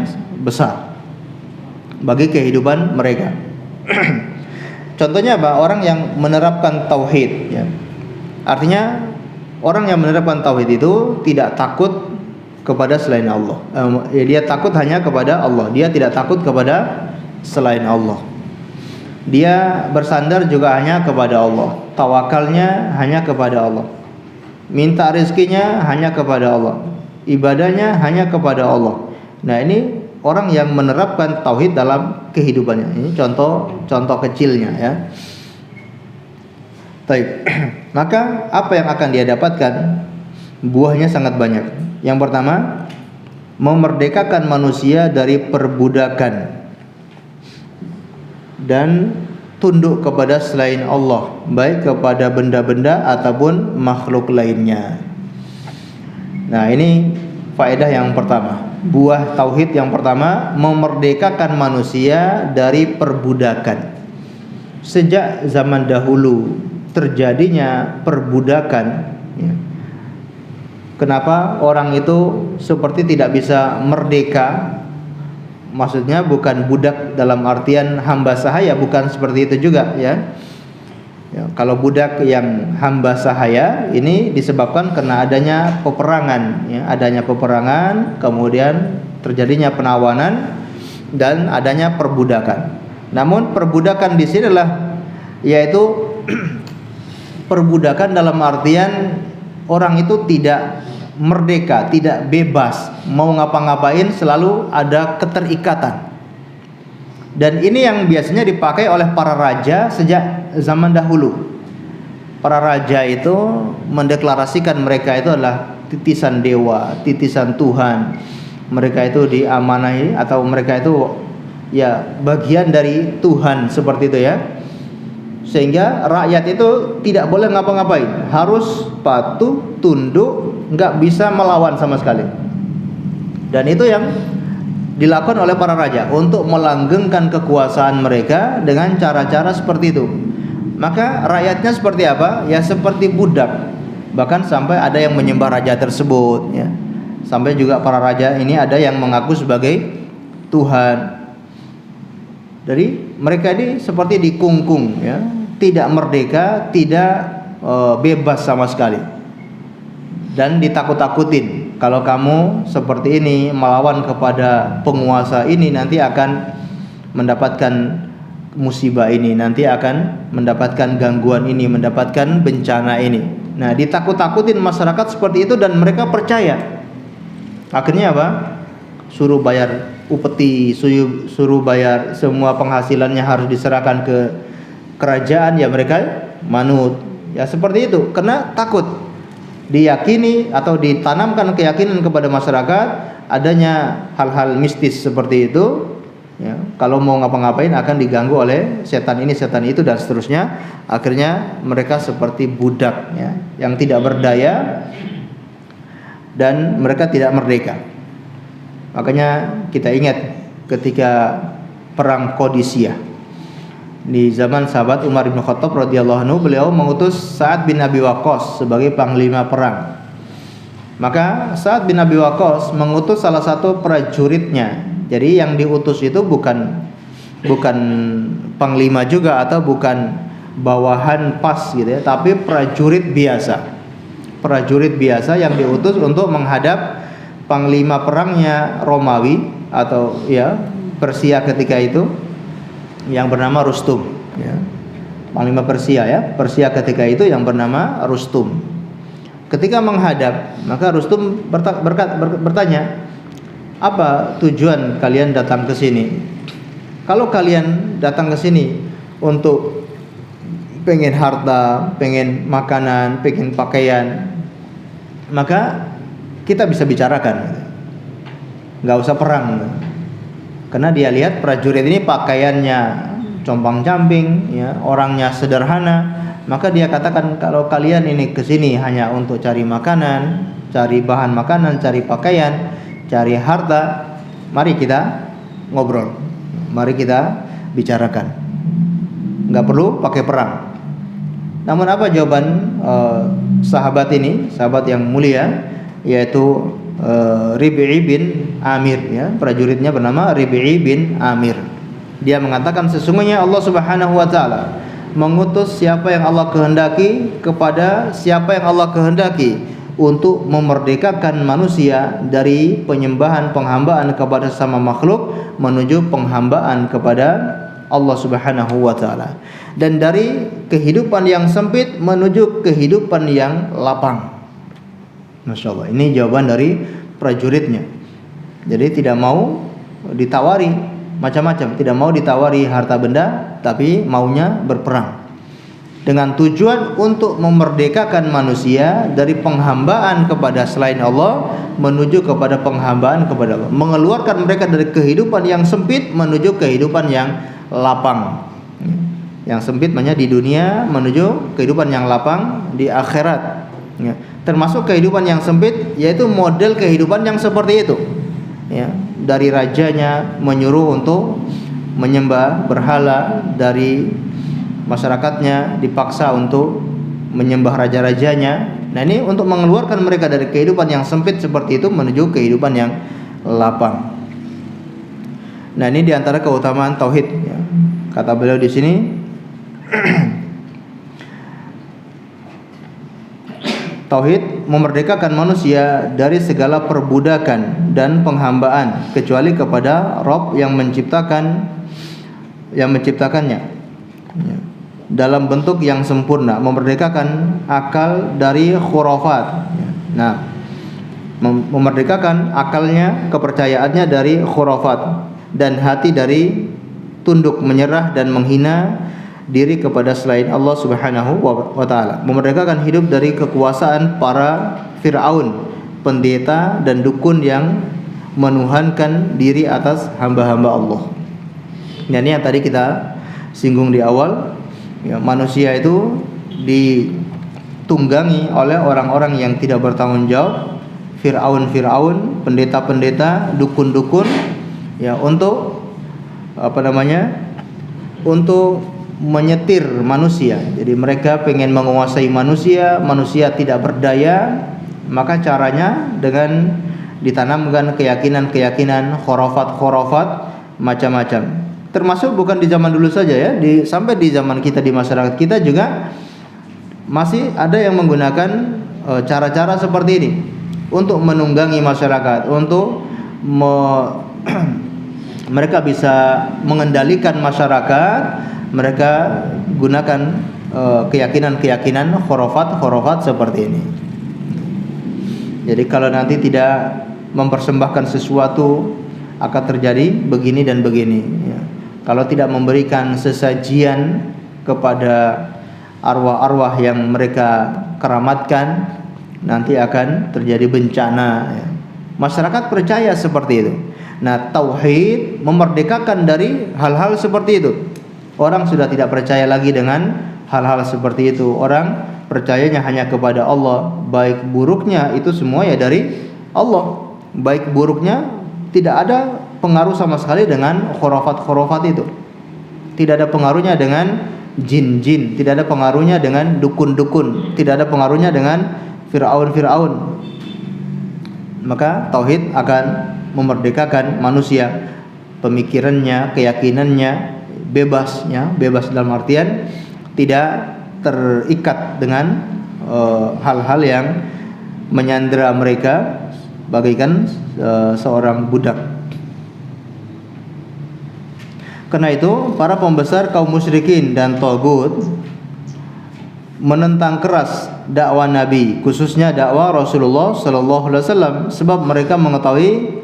besar bagi kehidupan mereka. Contohnya apa? Orang yang menerapkan tauhid ya. Artinya orang yang menerapkan tauhid itu tidak takut kepada selain Allah. Dia takut hanya kepada Allah. Dia tidak takut kepada selain Allah. Dia bersandar juga hanya kepada Allah. Tawakalnya hanya kepada Allah. Minta rezekinya hanya kepada Allah. Ibadahnya hanya kepada Allah. Nah, ini orang yang menerapkan tauhid dalam kehidupannya. Ini contoh kecilnya ya. Baik. Maka apa yang akan dia dapatkan? Buahnya sangat banyak. Yang pertama, memerdekakan manusia dari perbudakan dan tunduk kepada selain Allah, baik kepada benda-benda ataupun makhluk lainnya. Nah, ini faedah yang pertama. Buah tauhid yang pertama, memerdekakan manusia dari perbudakan. Sejak zaman dahulu terjadinya perbudakan ya. Kenapa orang itu seperti tidak bisa merdeka? Maksudnya bukan budak dalam artian hamba sahaya, bukan seperti itu juga ya. Ya, kalau budak yang hamba sahaya ini disebabkan karena adanya peperangan ya, adanya peperangan, kemudian terjadinya penawanan dan adanya perbudakan. Namun perbudakan di sini adalah yaitu perbudakan dalam artian orang itu tidak merdeka, tidak bebas, mau ngapa-ngapain selalu ada keterikatan. Dan ini yang biasanya dipakai oleh para raja sejak zaman dahulu. Para raja itu mendeklarasikan mereka itu adalah titisan dewa, titisan Tuhan. Mereka itu diamanahi atau mereka itu ya bagian dari Tuhan, seperti itu ya. Sehingga rakyat itu tidak boleh ngapa-ngapain, harus patuh, tunduk, nggak bisa melawan sama sekali. Dan itu yang dilakukan oleh para raja untuk melanggengkan kekuasaan mereka dengan cara-cara seperti itu. Maka rakyatnya seperti apa? Ya seperti budak. Bahkan sampai ada yang menyembah raja tersebut ya. Sampai juga para raja ini ada yang mengaku sebagai Tuhan. Jadi mereka ini seperti dikungkung ya, tidak merdeka, tidak bebas sama sekali. Dan ditakut-takutin, kalau kamu seperti ini melawan kepada penguasa ini nanti akan mendapatkan musibah ini, nanti akan mendapatkan gangguan ini, mendapatkan bencana ini. Nah, ditakut-takutin masyarakat seperti itu dan mereka percaya. Akhirnya apa? Suruh bayar upeti, suruh bayar semua penghasilannya harus diserahkan ke kerajaan, ya mereka manut. Ya seperti itu, karena takut. Diyakini atau ditanamkan keyakinan kepada masyarakat adanya hal-hal mistis seperti itu ya, kalau mau ngapa-ngapain akan diganggu oleh setan ini, setan itu dan seterusnya. Akhirnya mereka seperti budak ya, yang tidak berdaya dan mereka tidak merdeka. Makanya kita ingat ketika perang Qadisiyah di zaman sahabat Umar bin Khattab radhiyallahu anhu, beliau mengutus Sa'ad bin Abi Waqqas sebagai panglima perang. Maka Sa'ad bin Abi Waqqas mengutus salah satu prajuritnya. Jadi yang diutus itu bukan panglima juga atau bukan bawahan pas gitu ya, tapi prajurit biasa. Prajurit biasa yang diutus untuk menghadap panglima perangnya Romawi atau ya Persia ketika itu, yang bernama Rustum ya. Panglima Persia ya, Persia ketika itu yang bernama Rustum. Ketika menghadap, maka Rustum bertanya, apa tujuan kalian datang ke sini? Kalau kalian datang ke sini untuk pengen harta, pengen makanan, pengen pakaian, maka kita bisa bicarakan, nggak usah perang. Karena dia lihat prajurit ini pakaiannya compang-camping, ya, orangnya sederhana, maka dia katakan kalau kalian ini kesini hanya untuk cari makanan, cari bahan makanan, cari pakaian, cari harta, mari kita ngobrol, mari kita bicarakan, nggak perlu pakai perang. Namun apa jawaban sahabat ini, sahabat yang mulia, yaitu Rib'i bin Amir ya, prajuritnya bernama Rib'i bin Amir. Dia mengatakan sesungguhnya Allah Subhanahu wa taala mengutus siapa yang Allah kehendaki kepada siapa yang Allah kehendaki untuk memerdekakan manusia dari penyembahan penghambaan kepada sama makhluk menuju penghambaan kepada Allah Subhanahu wa taala, dan dari kehidupan yang sempit menuju kehidupan yang lapang. Masya Allah, ini jawaban dari prajuritnya. Jadi tidak mau ditawari macam-macam, tidak mau ditawari harta benda, tapi maunya berperang. Dengan tujuan untuk memerdekakan manusia dari penghambaan kepada selain Allah menuju kepada penghambaan kepada Allah, mengeluarkan mereka dari kehidupan yang sempit menuju kehidupan yang lapang. Yang sempit maknanya di dunia menuju kehidupan yang lapang di akhirat. Ya. Termasuk kehidupan yang sempit yaitu model kehidupan yang seperti itu. Ya, dari rajanya menyuruh untuk menyembah berhala, dari masyarakatnya dipaksa untuk menyembah raja-rajanya. Nah, ini untuk mengeluarkan mereka dari kehidupan yang sempit seperti itu menuju kehidupan yang lapang. Nah, ini diantara keutamaan tauhid. Ya. Kata beliau di sini, tauhid memerdekakan manusia dari segala perbudakan dan penghambaan kecuali kepada Rabb yang menciptakannya. Ya. Dalam bentuk yang sempurna, memerdekakan akal dari khurafat. Nah, memerdekakan akalnya, kepercayaannya dari khurafat, dan hati dari tunduk, menyerah dan menghina diri kepada selain Allah Subhanahu wa taala. Memerdekakan hidup dari kekuasaan para Fir'aun, pendeta dan dukun yang menuhankan diri atas hamba-hamba Allah. Nah, ini yang tadi kita singgung di awal. Ya, manusia itu ditunggangi oleh orang-orang yang tidak bertanggung jawab, Fir'aun, pendeta-pendeta, dukun-dukun, ya, untuk untuk menyetir manusia. Jadi mereka pengen menguasai manusia, manusia tidak berdaya, maka caranya dengan ditanamkan keyakinan-keyakinan, khurafat-khurafat macam-macam. Termasuk bukan di zaman dulu saja ya, sampai di zaman kita, di masyarakat kita juga masih ada yang menggunakan cara-cara seperti ini untuk menunggangi masyarakat, untuk mereka bisa mengendalikan masyarakat. Mereka gunakan keyakinan-keyakinan khurafat seperti ini. Jadi kalau nanti tidak mempersembahkan sesuatu akan terjadi begini dan begini ya. Kalau tidak memberikan sesajian kepada arwah-arwah yang mereka keramatkan, nanti akan terjadi bencana ya. Masyarakat percaya seperti itu. Nah, tauhid memerdekakan dari hal-hal seperti itu. Orang sudah tidak percaya lagi dengan hal-hal seperti itu. Orang percayanya hanya kepada Allah. Baik buruknya itu semua ya dari Allah. Baik buruknya tidak ada pengaruh sama sekali dengan khurafat itu. Tidak ada pengaruhnya dengan jin-jin, tidak ada pengaruhnya dengan dukun-dukun, tidak ada pengaruhnya dengan Fir'aun. Maka tauhid akan memerdekakan manusia, pemikirannya, keyakinannya bebas dalam artian tidak terikat dengan hal-hal yang menyandera mereka bagaikan seorang budak. Karena itu para pembesar kaum musyrikin dan tagut menentang keras dakwah Nabi, khususnya dakwah Rasulullah sallallahu alaihi wasallam, sebab mereka mengetahui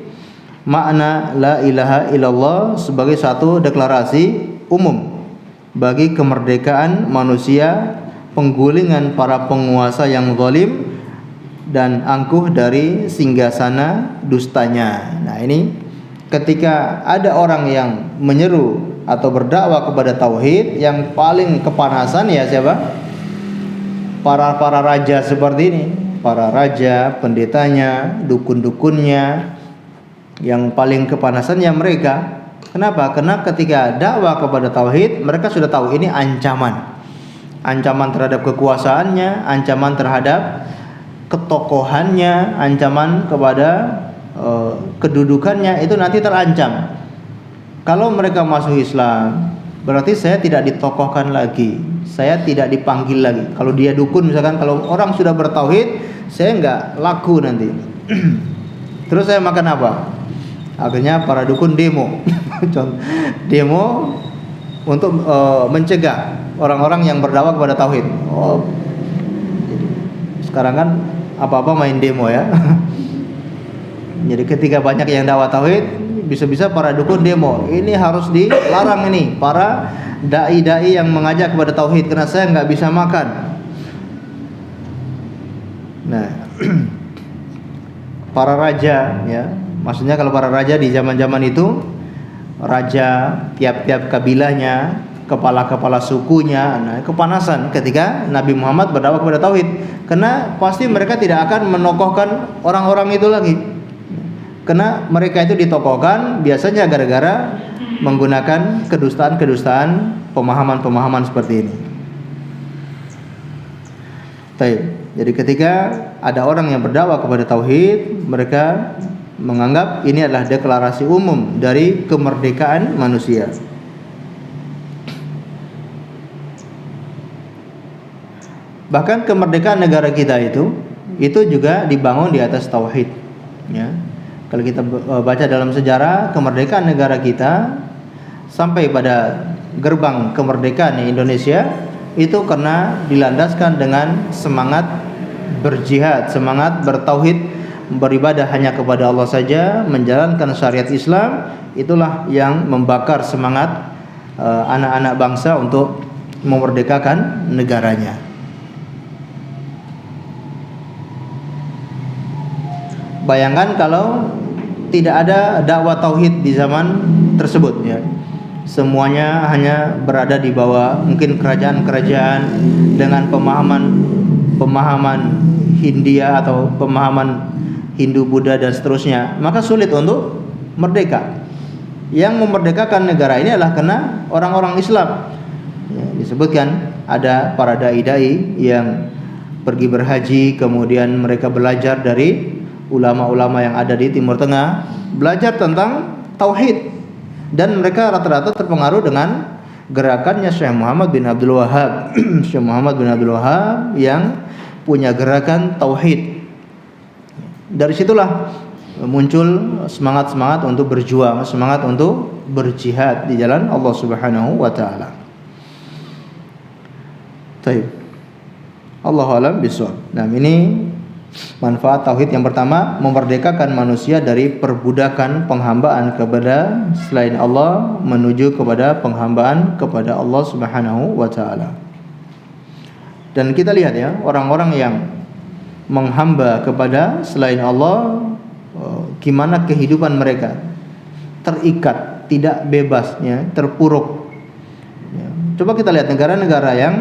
makna la ilaha illallah sebagai satu deklarasi umum bagi kemerdekaan manusia, penggulingan para penguasa yang zalim, dan angkuh dari singgasana dustanya. Nah, ini ketika ada orang yang menyeru atau berdakwah kepada tauhid, yang paling kepanasan ya siapa? Para raja seperti ini, para raja, pendetanya, dukun-dukunnya, yang paling kepanasan ya mereka. Kenapa? Karena ketika dakwah kepada tauhid, mereka sudah tahu ini ancaman terhadap kekuasaannya, ancaman terhadap ketokohannya, ancaman kepada kedudukannya, itu nanti terancam. Kalau mereka masuk Islam, berarti saya tidak ditokohkan lagi, saya tidak dipanggil lagi. Kalau dia dukun misalkan, kalau orang sudah bertauhid, saya nggak laku nanti. Terus saya makan apa? Akhirnya para dukun demo untuk mencegah orang-orang yang berdakwah kepada tauhid. Sekarang kan apa-apa main demo ya. Jadi ketika banyak yang dakwah tauhid, bisa-bisa para dukun demo, ini harus dilarang ini para dai-dai yang mengajak kepada tauhid karena saya nggak bisa makan. Nah, para raja ya, maksudnya kalau para raja di zaman-zaman itu, raja tiap-tiap kabilahnya, kepala-kepala sukunya, nah, kepanasan ketika Nabi Muhammad berdakwah kepada tauhid, karena pasti mereka tidak akan menokohkan orang-orang itu lagi. Karena mereka itu ditokohkan biasanya gara-gara menggunakan kedustaan-kedustaan, pemahaman-pemahaman seperti ini. Baik. Jadi ketika ada orang yang berdakwah kepada tauhid, mereka menganggap ini adalah deklarasi umum dari kemerdekaan manusia. Bahkan kemerdekaan negara kita itu juga dibangun di atas tauhid, ya. Kalau kita baca dalam sejarah kemerdekaan negara kita sampai pada gerbang kemerdekaan Indonesia itu karena dilandaskan dengan semangat berjihad, semangat bertauhid, beribadah hanya kepada Allah saja, menjalankan syariat Islam. Itulah yang membakar semangat anak-anak bangsa untuk memerdekakan negaranya. Bayangkan kalau tidak ada dakwah tauhid di zaman tersebut, ya. Semuanya hanya berada di bawah mungkin kerajaan-kerajaan dengan pemahaman Hindia atau pemahaman Hindu, Buddha dan seterusnya, maka sulit untuk merdeka. Yang memerdekakan negara ini adalah karena orang-orang Islam. Ya, disebutkan ada para dai-dai yang pergi berhaji, kemudian mereka belajar dari ulama-ulama yang ada di Timur Tengah, belajar tentang tauhid, dan mereka rata-rata terpengaruh dengan gerakannya Syekh Muhammad bin Abdul Wahab. Syekh Muhammad bin Abdul Wahab yang punya gerakan tauhid. Dari situlah muncul semangat-semangat untuk berjuang, semangat untuk berjihad di jalan Allah Subhanahu wa taala. Baik. Allahu a'lam bishawab. Nah, ini manfaat tauhid yang pertama, memerdekakan manusia dari perbudakan penghambaan kepada selain Allah menuju kepada penghambaan kepada Allah Subhanahu wa taala. Dan kita lihat ya, orang-orang yang menghamba kepada selain Allah, gimana kehidupan mereka, terikat, tidak bebas, ya, terpuruk. Ya. Coba kita lihat negara-negara yang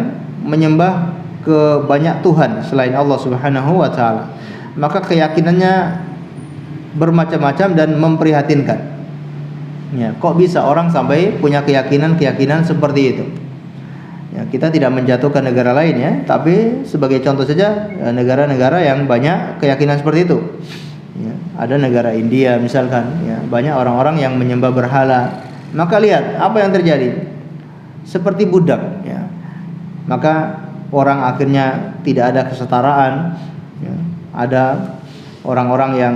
menyembah ke banyak Tuhan selain Allah Subhanahu wa taala, maka keyakinannya bermacam-macam dan memprihatinkan. Ya, kok bisa orang sampai punya keyakinan seperti itu? Ya, kita tidak menjatuhkan negara lain ya, tapi sebagai contoh saja negara-negara yang banyak keyakinan seperti itu. Ya, ada negara India misalkan, ya, banyak orang-orang yang menyembah berhala. Maka lihat apa yang terjadi, seperti budak. Ya. Maka orang akhirnya tidak ada kesetaraan. Ya. Ada orang-orang yang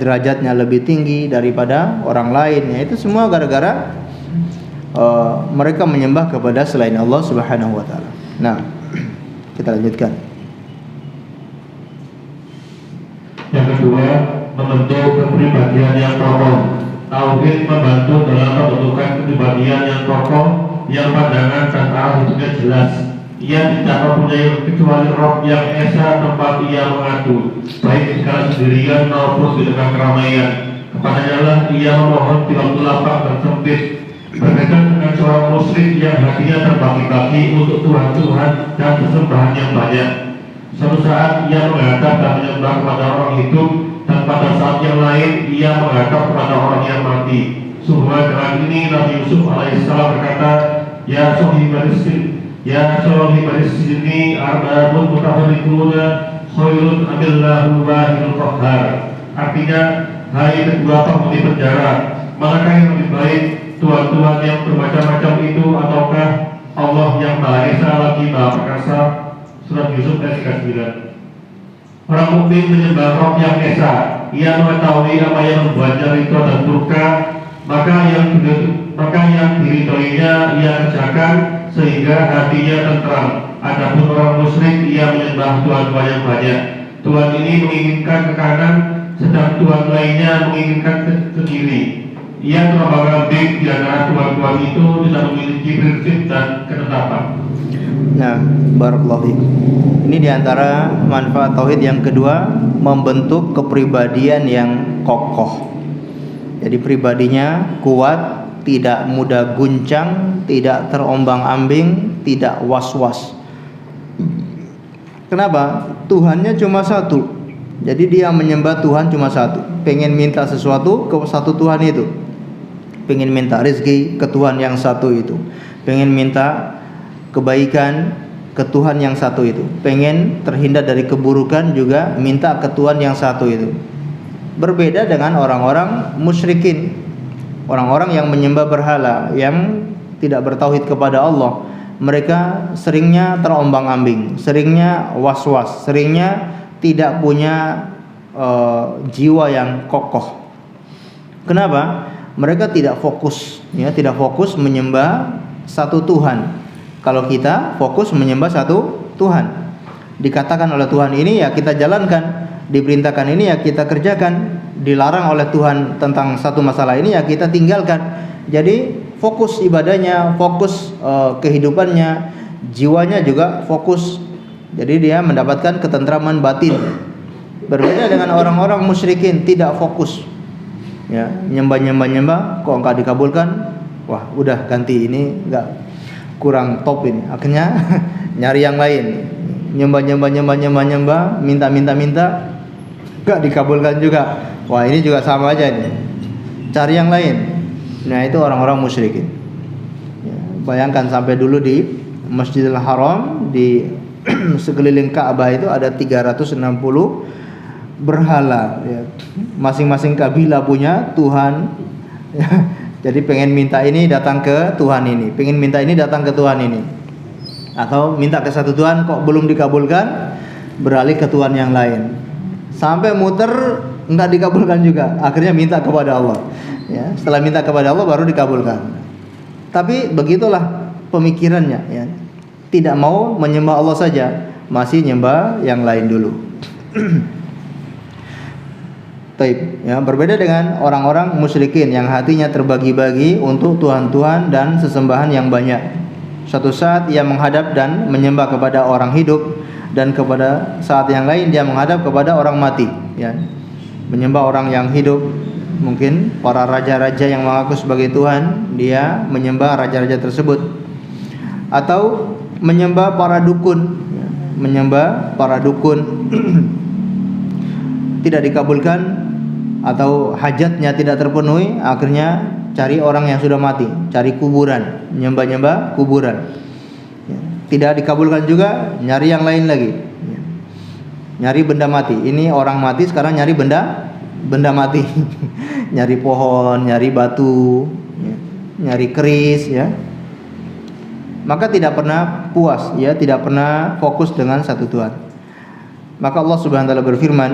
derajatnya lebih tinggi daripada orang lain. Ya, itu semua gara-gara mereka menyembah kepada selain Allah Subhanahu wa taala. Nah, kita lanjutkan. Yang kedua, membentuk kepribadian yang kokoh. Tauhid membantu dalam pembentukan kepribadian yang kokoh, yang pandangan dan arah hidupnya jelas. Ia tidak mempunyai kecuali roh yang esa tempat ia mengadu, baik secara sendirian maupun di tengah keramaian. Kepadanya lah ia memohon di waktu lapang dan sempit. Berbeda dengan seorang musyrik yang hatinya terbagi-bagi untuk Tuhan-Tuhan dan sesembahan yang banyak. Suatu saat ia menghadap dan menyembah kepada orang hidup, dan pada saat yang lain ia menghadap kepada orang yang mati. Sehubungan dengan ini Nabi Yusuf alaihissalam berkata, Ya sohibaris sini arbabun mutafarriquna khairun amillahu wahidul qahhar. Artinya, hai kedua penghuni penjara, manakah yang lebih baik, Tuhan-Tuhan yang bermacam-macam itu ataukah Allah yang Maha Esa lagi Maha Perkasa? Surat Yusuf ayat 39. Orang mukmin menyembah Roh yang Esa. Ia mengetahui apa yang membuatnya ridho dan murka, maka yang diridhoinya ia kerjakan sehingga hatinya tentram. Adapun orang musyrik ia menyembah Tuhan yang banyak. Tuhan ini menginginkan ke kanan, sedang Tuhan lainnya menginginkan ke kiri. Ia terombang-ambing di antara Tuhan-Tuhan itu tidak memiliki prinsip dan ketetapan. Nah, barakallahu fiik. Ini diantara manfaat tauhid yang kedua, membentuk kepribadian yang kokoh. Jadi pribadinya kuat, tidak mudah guncang, tidak terombang-ambing, tidak was-was. Kenapa? Tuhannya cuma satu. Jadi dia menyembah Tuhan cuma satu. Pengen minta sesuatu ke satu Tuhan itu. Pengen minta rezeki ke Tuhan yang satu itu. Pengen minta kebaikan ke Tuhan yang satu itu. Pengen terhindar dari keburukan juga minta ke Tuhan yang satu itu. Berbeda dengan orang-orang musyrikin, orang-orang yang menyembah berhala, yang tidak bertauhid kepada Allah. Mereka seringnya terombang-ambing, seringnya was-was, seringnya tidak punya jiwa yang kokoh. Kenapa? Mereka tidak fokus, ya, tidak fokus menyembah satu Tuhan. Kalau kita fokus menyembah satu Tuhan, dikatakan oleh Tuhan ini ya kita jalankan, diperintahkan ini ya kita kerjakan, dilarang oleh Tuhan tentang satu masalah ini ya kita tinggalkan. Jadi fokus ibadahnya, fokus kehidupannya, jiwanya juga fokus. Jadi dia mendapatkan ketentraman batin. Berbeda dengan orang-orang musyrikin, tidak fokus. Ya, nyembah kok enggak dikabulkan. Wah, udah ganti ini, enggak, kurang top ini. Akhirnya nyari yang lain. Nyembah, minta, enggak dikabulkan juga. Wah, ini juga sama aja nih. Cari yang lain. Nah, itu orang-orang musyrikin. Ya, bayangkan sampai dulu di Masjidil Haram, di sekeliling Ka'bah itu ada 360 berhala, ya. Masing-masing kabilah punya Tuhan, ya. Jadi pengen minta ini datang ke Tuhan ini, pengen minta ini datang ke Tuhan ini, atau minta ke satu Tuhan kok belum dikabulkan, beralih ke Tuhan yang lain, sampai muter enggak dikabulkan juga, akhirnya minta kepada Allah, ya. Setelah minta kepada Allah baru dikabulkan. Tapi begitulah pemikirannya, ya. Tidak mau menyembah Allah saja, masih nyembah yang lain dulu. Taib, ya, berbeda dengan orang-orang musyrikin yang hatinya terbagi-bagi untuk tuhan-tuhan dan sesembahan yang banyak. Suatu saat ia menghadap dan menyembah kepada orang hidup, dan kepada saat yang lain dia menghadap kepada orang mati, ya. Menyembah orang yang hidup, mungkin para raja-raja yang mengaku sebagai Tuhan, dia menyembah raja-raja tersebut. Atau menyembah para dukun, ya. Menyembah para dukun tidak dikabulkan atau hajatnya tidak terpenuhi, akhirnya cari orang yang sudah mati, cari kuburan, nyembah-nyembah kuburan, ya. Tidak dikabulkan juga, nyari yang lain lagi, ya. Nyari benda mati. Ini orang mati, sekarang nyari benda mati. Nyari pohon, nyari batu, ya. Nyari keris, ya. Maka tidak pernah puas, ya, tidak pernah fokus dengan satu Tuhan. Maka Allah Subhanahu wa taala berfirman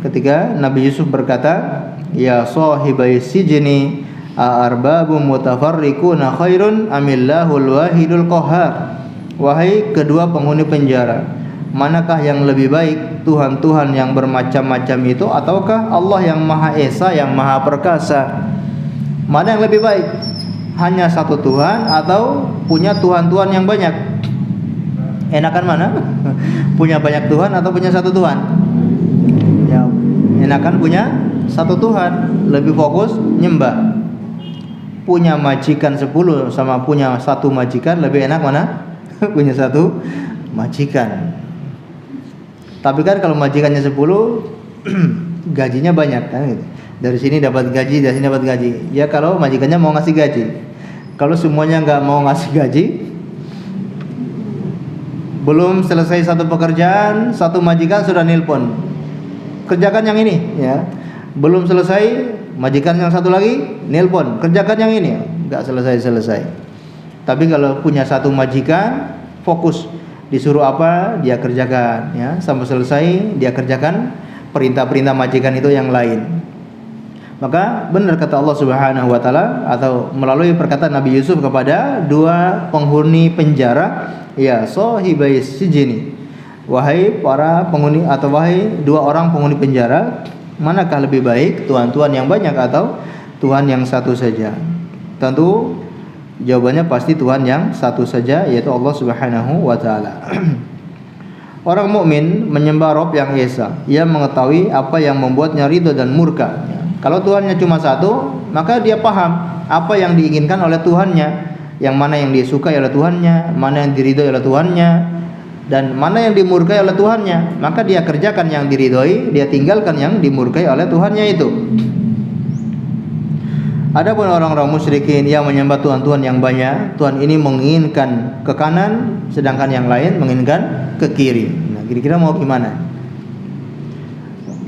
ketika Nabi Yusuf berkata, "Ya sahibai sijni arbabum mutafarriquna khairun amillahul wahidul qahhar." Wahai kedua penghuni penjara, manakah yang lebih baik, tuhan-tuhan yang bermacam-macam itu ataukah Allah yang Maha Esa, yang Maha Perkasa? Mana yang lebih baik? Hanya satu Tuhan atau punya tuhan-tuhan yang banyak? Enakan mana? Punya banyak Tuhan atau punya satu Tuhan? Ya, enakan punya satu Tuhan, lebih fokus nyembah. Punya majikan 10 sama punya satu majikan, lebih enak mana? Punya satu majikan. Tapi kan kalau majikannya 10 gajinya banyak kan gitu. Dari sini dapat gaji, dari sini dapat gaji. Ya kalau majikannya mau ngasih gaji. Kalau semuanya nggak mau ngasih gaji, belum selesai satu pekerjaan, satu majikan sudah nelpon, kerjakan yang ini, ya. Belum selesai, majikan yang satu lagi nelpon, kerjakan yang ini, nggak selesai. Tapi kalau punya satu majikan, fokus, disuruh apa dia kerjakan, ya, sampai selesai dia kerjakan perintah-perintah majikan itu yang lain. Maka benar kata Allah Subhanahu wa taala, atau melalui perkataan Nabi Yusuf kepada dua penghuni penjara, ya sahibai sijni, wahai para penghuni atau wahai dua orang penghuni penjara, manakah lebih baik, tuan-tuan yang banyak atau tuan yang satu saja? Tentu jawabannya pasti Tuhan yang satu saja, yaitu Allah Subhanahu wa taala. Orang mukmin menyembah Rabb yang esa. Ia mengetahui apa yang membuatnya ridho dan murka. Kalau Tuhannya cuma satu, maka dia paham apa yang diinginkan oleh Tuhannya, yang mana yang disukai oleh Tuhannya, mana yang diridhoi oleh Tuhannya, dan mana yang dimurkai oleh Tuhannya. Maka dia kerjakan yang diridhoi, dia tinggalkan yang dimurkai oleh Tuhannya itu. Adapun orang-orang musyrikin yang menyembah tuhan-tuhan yang banyak, Tuhan ini menginginkan ke kanan, sedangkan yang lain menginginkan ke kiri. Nah, kira-kira mau gimana?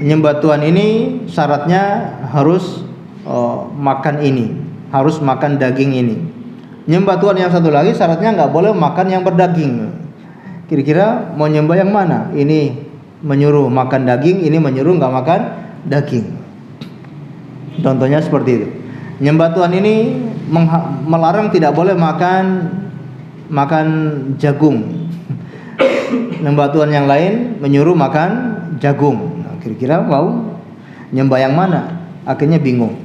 Menyembah Tuhan ini syaratnya harus makan ini, harus makan daging ini. Menyembah Tuhan yang satu lagi syaratnya nggak boleh makan yang berdaging. Kira-kira mau nyembah yang mana? Ini menyuruh makan daging, ini menyuruh nggak makan daging. Contohnya seperti itu. Nyembah Tuhan ini melarang tidak boleh makan jagung. Nyembah Tuhan yang lain menyuruh makan jagung. Nah, kira-kira mau nyembah yang mana? Akhirnya bingung.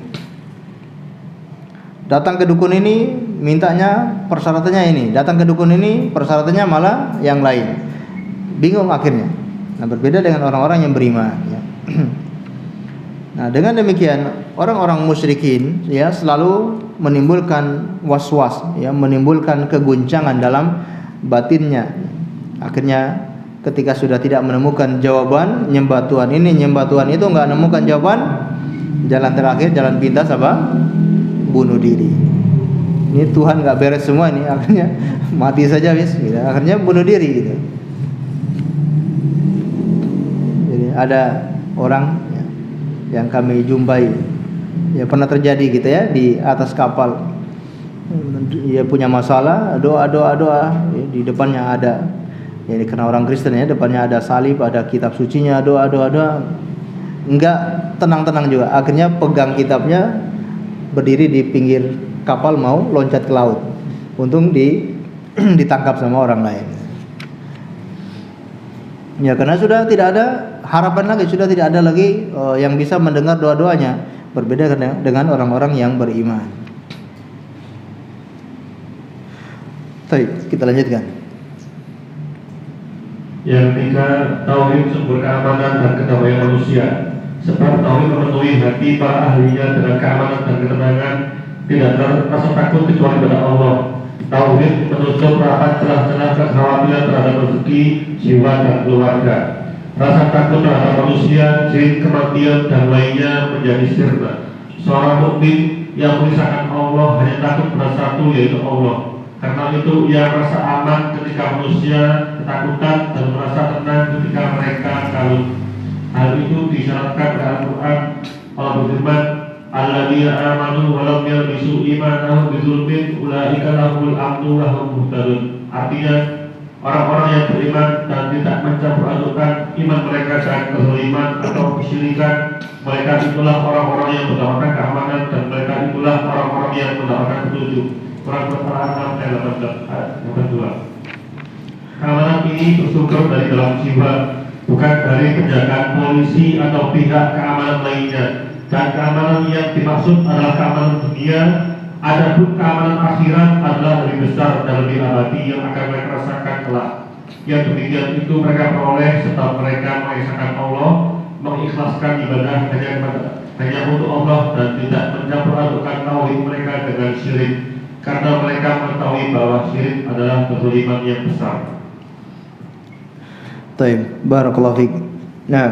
Datang ke dukun ini mintanya persyaratannya ini, datang ke dukun ini persyaratannya malah yang lain. Bingung akhirnya. Nah, berbeda dengan orang-orang yang beriman, ya. Nah, dengan demikian orang-orang musyrikin ya selalu menimbulkan was-was, ya, menimbulkan keguncangan dalam batinnya. Akhirnya ketika sudah tidak menemukan jawaban, nyembah Tuhan ini, nyembah Tuhan itu, nggak menemukan jawaban, jalan terakhir, jalan pintas apa? Bunuh diri. Ini Tuhan nggak beres semua ini, akhirnya mati saja wis, gitu. Akhirnya bunuh diri gitu. Jadi ada orang yang kami jumpai, ya pernah terjadi gitu ya, di atas kapal. Dia punya masalah, doa, ya, di depannya ada, ya karena orang Kristen ya, depannya ada salib, ada kitab sucinya, doa. Enggak tenang-tenang juga. Akhirnya pegang kitabnya, berdiri di pinggir kapal mau loncat ke laut. Untung ditangkap sama orang lain. Ya karena sudah tidak ada harapan lagi, sudah tidak ada lagi yang bisa mendengar doa-doanya. Berbeda dengan orang-orang yang beriman. Baik, kita lanjutkan. Yang ketiga, tauhid sumber keamanan dan kedamaian manusia. Sebab tauhid memenuhi hati para ahlinya dengan keamanan dan ketenangan, tidak terasa takut kecuali pada Allah. Tauhid menutup rapat celah-celah kekhawatiran terhadap rezeki, jiwa dan keluarga. Rasa takut terhadap manusia, jin, kematian dan lainnya menjadi sirna. Seorang mukmin yang mengisahkan Allah hanya takut pada satu, yaitu Allah. Karena itu ia merasa aman ketika manusia ketakutan dan merasa tenang ketika mereka kalut. Hal itu disyaratkan dalam Al-Quran. Allah berfirman, alladzina amanu wa lam yalbisu imanahum bidzulmin ulaika lahumul amnu wa hum muhtadun. Artinya orang-orang yang beriman dan tidak mencampur adukkan iman mereka dengan kezaliman atau kesyirikan, mereka itulah orang-orang yang mendapatkan keamanan dan mereka itulah orang-orang yang mendapatkan petunjuk. Quran Al-An'am ayat 82. Keamanan ini bersumber dari dalam jiwa, bukan dari penjagaan polisi atau pihak keamanan lainnya. Dan keamanan yang dimaksud adalah keamanan dunia. Adapun keamanan akhirat adalah lebih besar dan lebih abadi yang akan mereka rasakan kelak. Yang demikian itu mereka peroleh setelah mereka mengesahkan Allah, mengikhlaskan ibadah hanya untuk Allah dan tidak mencampur adukkan tauhid mereka dengan syirik. Karena mereka mengetahui bahwa syirik adalah kezaliman yang besar. Baik, barakallahu fiik. Nah,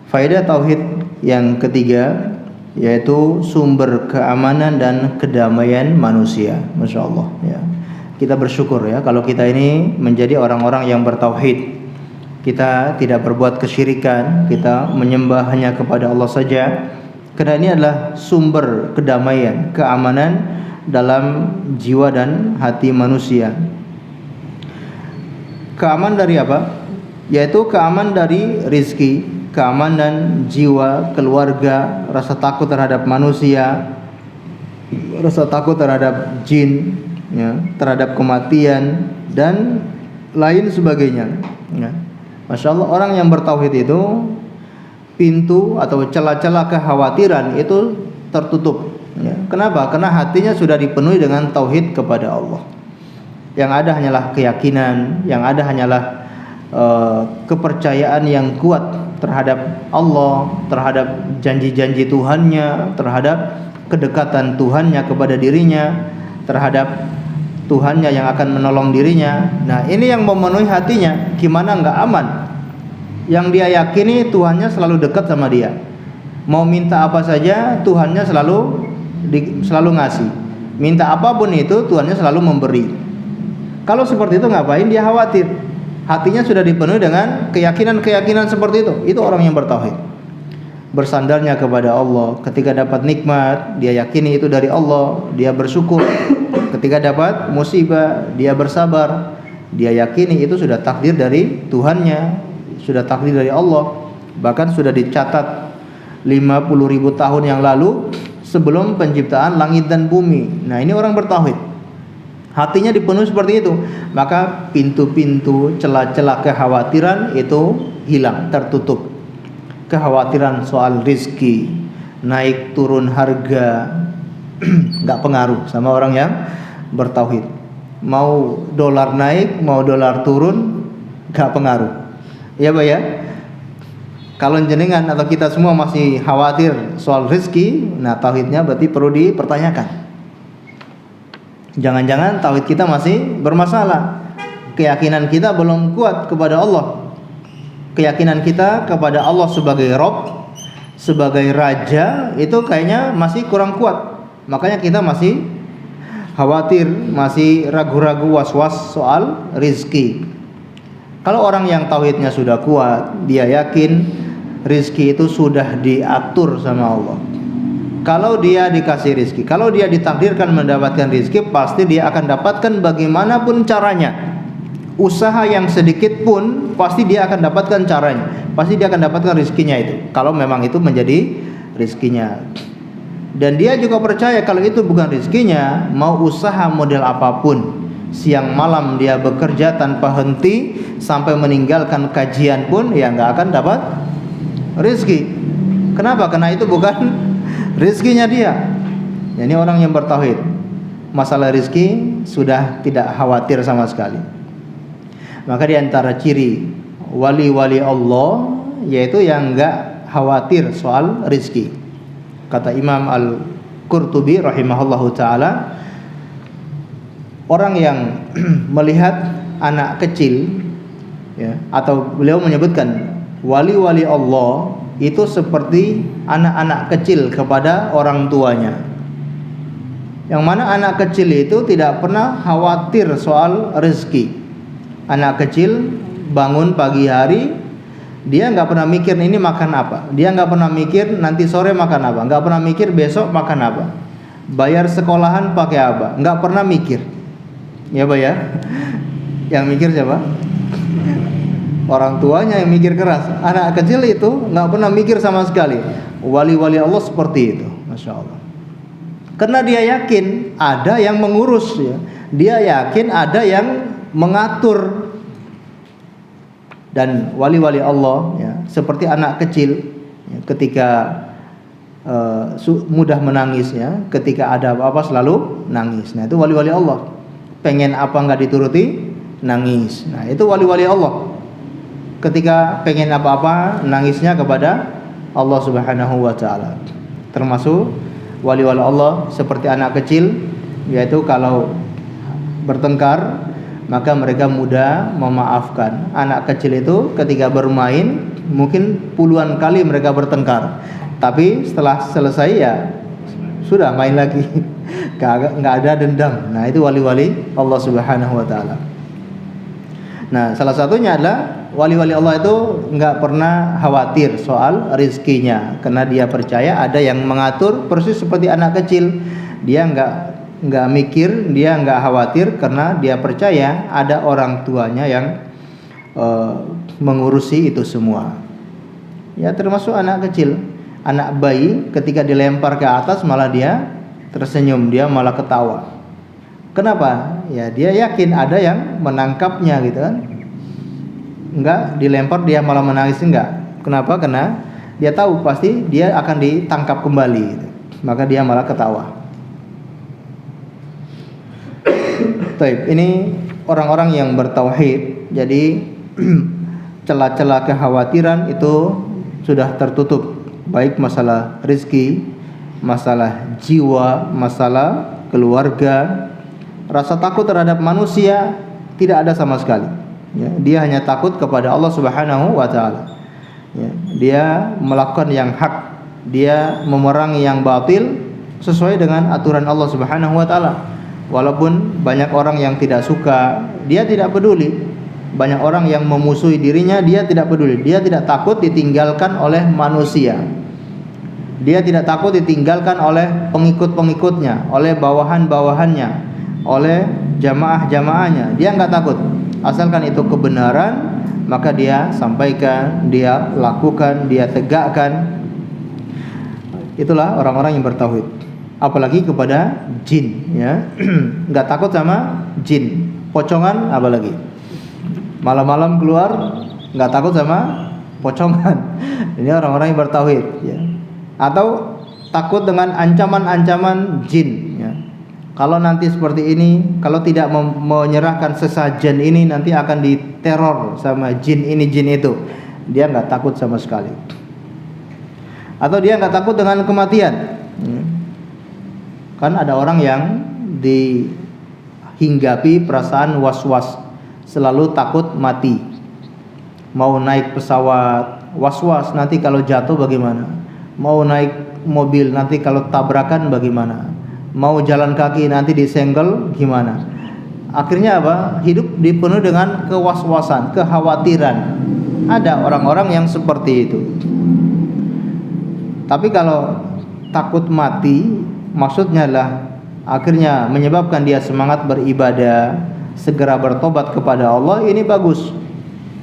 faedah tauhid yang ketiga yaitu sumber keamanan dan kedamaian manusia. Masya Allah, ya. Kita bersyukur ya kalau kita ini menjadi orang-orang yang bertauhid. Kita tidak berbuat kesyirikan, kita menyembah hanya kepada Allah saja. Karena ini adalah sumber kedamaian, keamanan dalam jiwa dan hati manusia. Keamanan dari apa? Yaitu keamanan dari rizki, keamanan jiwa, keluarga, rasa takut terhadap manusia, rasa takut terhadap jin, ya, terhadap kematian dan lain sebagainya. Ya. Masya Allah, orang yang bertauhid itu pintu atau celah-celah kekhawatiran itu tertutup. Ya. Kenapa? Karena hatinya sudah dipenuhi dengan tauhid kepada Allah. Yang ada hanyalah keyakinan, yang ada hanyalah kepercayaan yang kuat terhadap Allah, terhadap janji-janji Tuhannya, terhadap kedekatan Tuhannya kepada dirinya, terhadap Tuhannya yang akan menolong dirinya. Nah, ini yang memenuhi hatinya. Gimana nggak aman? Yang dia yakini Tuhannya selalu dekat sama dia. Mau minta apa saja Tuhannya selalu ngasih. Minta apapun itu Tuhannya selalu memberi. Kalau seperti itu ngapain dia khawatir? Hatinya sudah dipenuhi dengan keyakinan-keyakinan seperti itu. Itu orang yang bertauhid. Bersandarnya kepada Allah. Ketika dapat nikmat, dia yakini itu dari Allah, dia bersyukur. Ketika dapat musibah, dia bersabar. Dia yakini itu sudah takdir dari Tuhannya, sudah takdir dari Allah. Bahkan sudah dicatat 50.000 tahun yang lalu sebelum penciptaan langit dan bumi. Nah, ini orang bertauhid. Hatinya dipenuhi seperti itu, maka pintu-pintu celah-celah kekhawatiran itu hilang, tertutup. Kekhawatiran soal rizki, naik turun harga, nggak pengaruh sama orang yang bertauhid. Mau dolar naik, mau dolar turun, nggak pengaruh. Ya Pak ya. Kalau jenengan atau kita semua masih khawatir soal rizki, nah tauhidnya berarti perlu dipertanyakan. Jangan-jangan tauhid kita masih bermasalah. Keyakinan kita belum kuat kepada Allah. Keyakinan kita kepada Allah sebagai Rabb, sebagai Raja, itu kayaknya masih kurang kuat. Makanya kita masih khawatir, masih ragu-ragu, was-was soal rizki. Kalau orang yang tauhidnya sudah kuat, dia yakin rizki itu sudah diatur sama Allah. Kalau dia dikasih rizki, kalau dia ditakdirkan mendapatkan rizki, pasti dia akan dapatkan bagaimanapun caranya. Usaha yang sedikit pun pasti dia akan dapatkan caranya. Pasti dia akan dapatkan rizkinya itu, kalau memang itu menjadi rizkinya. Dan dia juga percaya kalau itu bukan rizkinya, mau usaha model apapun, siang malam dia bekerja tanpa henti sampai meninggalkan kajian pun, ya nggak akan dapat rizki. Kenapa? Karena itu bukan rizkinya dia. Ini orang yang bertauhid, masalah rizki sudah tidak khawatir sama sekali. Maka di antara ciri wali-wali Allah yaitu yang enggak khawatir soal rizki. Kata Imam Al-Qurtubi rahimahullahu ta'ala, orang yang melihat anak kecil ya, atau beliau menyebutkan wali-wali Allah itu seperti anak-anak kecil kepada orang tuanya. Yang mana anak kecil itu tidak pernah khawatir soal rezeki. Anak kecil bangun pagi hari, dia nggak pernah mikir ini makan apa. Dia nggak pernah mikir nanti sore makan apa. Nggak pernah mikir besok makan apa. Bayar sekolahan pakai apa. Nggak pernah mikir. Ya Pak ya. Yang mikir siapa? Orang tuanya yang mikir keras. Anak kecil itu nggak pernah mikir sama sekali. Wali-wali Allah seperti itu, Masya Allah. Karena dia yakin ada yang mengurus ya. Dia yakin ada yang mengatur. Dan wali-wali Allah ya, seperti anak kecil ya, ketika mudah menangis ya, ketika ada apa-apa selalu nangis. Nah itu wali-wali Allah. Pengen apa nggak dituruti, nangis. Nah itu wali-wali Allah. Ketika pengen apa-apa, nangisnya kepada Allah Subhanahu wa ta'ala. Termasuk wali-wali Allah seperti anak kecil, yaitu kalau bertengkar maka mereka mudah memaafkan. Anak kecil itu ketika bermain mungkin puluhan kali mereka bertengkar, tapi setelah selesai ya sudah main lagi. Nggak ada dendam. Nah itu wali-wali Allah Subhanahu wa ta'ala. Nah salah satunya adalah wali-wali Allah itu nggak pernah khawatir soal rizkinya, karena dia percaya ada yang mengatur, persis seperti anak kecil. Dia nggak mikir, dia nggak khawatir, karena dia percaya ada orang tuanya yang mengurusi itu semua. Ya termasuk anak kecil, anak bayi ketika dilempar ke atas malah dia tersenyum, dia malah ketawa. Kenapa? Ya dia yakin ada yang menangkapnya gitu kan. enggak dilempar dia malah menangis, enggak. Kenapa? Karena dia tahu pasti dia akan ditangkap kembali, maka dia malah ketawa. Taib, ini orang-orang yang bertauhid. Jadi celah-celah kekhawatiran itu sudah tertutup, baik masalah rezeki, masalah jiwa, masalah keluarga. Rasa takut terhadap manusia tidak ada sama sekali, ya. Dia hanya takut kepada Allah Subhanahu wa ta'ala, ya. Dia melakukan yang hak, dia memerangi yang batil sesuai dengan aturan Allah Subhanahu wa ta'ala. Walaupun banyak orang yang tidak suka, dia tidak peduli. Banyak orang yang memusuhi dirinya, dia tidak peduli. Dia tidak takut ditinggalkan oleh manusia. Dia tidak takut ditinggalkan oleh pengikut-pengikutnya, oleh bawahan-bawahannya, oleh jamaah-jamaahnya. Dia enggak takut. Asalkan itu kebenaran, maka dia sampaikan, dia lakukan, dia tegakkan. Itulah orang-orang yang bertauhid. Apalagi kepada jin, ya. Enggak takut sama jin. Pocongan apalagi. Malam-malam keluar enggak takut sama pocongan. Ini orang-orang yang bertauhid, ya. Atau takut dengan ancaman-ancaman jin, ya. Kalau nanti seperti ini, kalau tidak menyerahkan sesajen ini, nanti akan diteror sama jin ini jin itu. Dia enggak takut sama sekali. Atau dia enggak takut dengan kematian. Kan ada orang yang dihinggapi perasaan was-was, selalu takut mati. Mau naik pesawat, was-was nanti kalau jatuh bagaimana? Mau naik mobil, nanti kalau tabrakan bagaimana? Mau jalan kaki, nanti disenggol gimana? Akhirnya apa? Hidup dipenuhi dengan kewas-wasan, kekhawatiran. Ada orang-orang yang seperti itu. Tapi kalau takut mati, maksudnya lah akhirnya menyebabkan dia semangat beribadah, segera bertobat kepada Allah, ini bagus.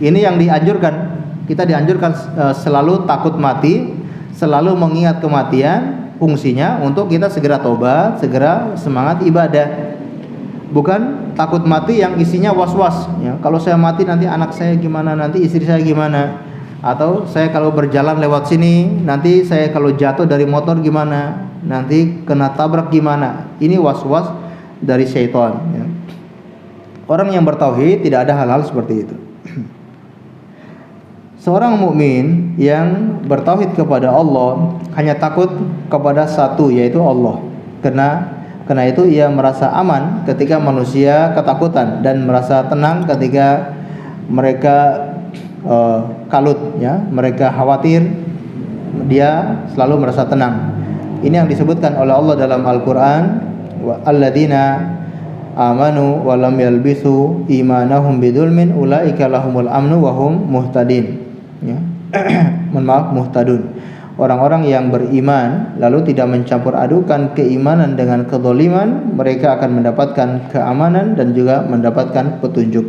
Ini yang dianjurkan. Kita dianjurkan selalu takut mati, selalu mengingat kematian. Fungsinya untuk kita segera tobat, segera semangat ibadah. Bukan takut mati yang isinya was-was, ya. Kalau saya mati nanti anak saya gimana, nanti istri saya gimana, atau saya kalau berjalan lewat sini, nanti saya kalau jatuh dari motor gimana, nanti kena tabrak gimana. Ini was-was dari syaitan, ya. Orang yang bertauhid tidak ada hal-hal seperti itu. Seorang mukmin yang bertauhid kepada Allah hanya takut kepada satu, yaitu Allah. Karena itu ia merasa aman ketika manusia ketakutan dan merasa tenang ketika mereka kalut, ya, mereka khawatir, dia selalu merasa tenang. Ini yang disebutkan oleh Allah dalam Al-Qur'an, wa alladzina amanu wa lam yalbisu imanahum bidzulmin ulaika lahumul amnu wa hum muhtadin, ya. Muhtadun. Orang-orang yang beriman lalu tidak mencampur adukan keimanan dengan kedzaliman, mereka akan mendapatkan keamanan dan juga mendapatkan petunjuk.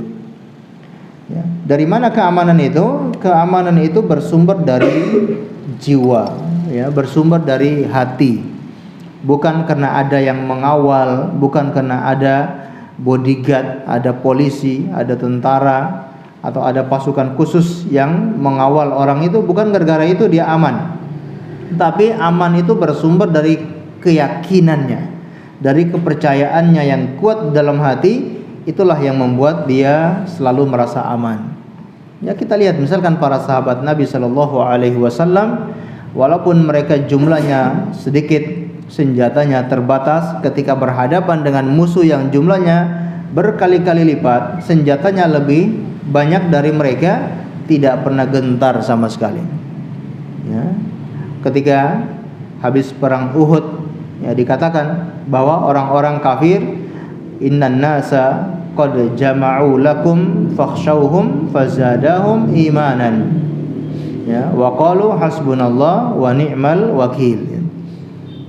Ya. Dari mana keamanan itu? Keamanan itu bersumber dari jiwa, ya, bersumber dari hati. Bukan karena ada yang mengawal, bukan karena ada bodyguard, ada polisi, ada tentara, atau ada pasukan khusus yang mengawal orang itu. Bukan gara-gara itu dia aman. Tapi aman itu bersumber dari keyakinannya, dari kepercayaannya yang kuat dalam hati. Itulah yang membuat dia selalu merasa aman. Ya, kita lihat misalkan para sahabat Nabi Shallallahu Alaihi Wasallam, walaupun mereka jumlahnya sedikit, senjatanya terbatas, ketika berhadapan dengan musuh yang jumlahnya berkali-kali lipat, senjatanya lebih banyak dari mereka, tidak pernah gentar sama sekali. Ya. Ketika habis perang Uhud, ya, dikatakan bahwa orang-orang kafir, innan nasa qad jama'u lakum fakhshawhum fazadahum imanan, ya, wa qalu hasbunallah wa ni'mal wakil.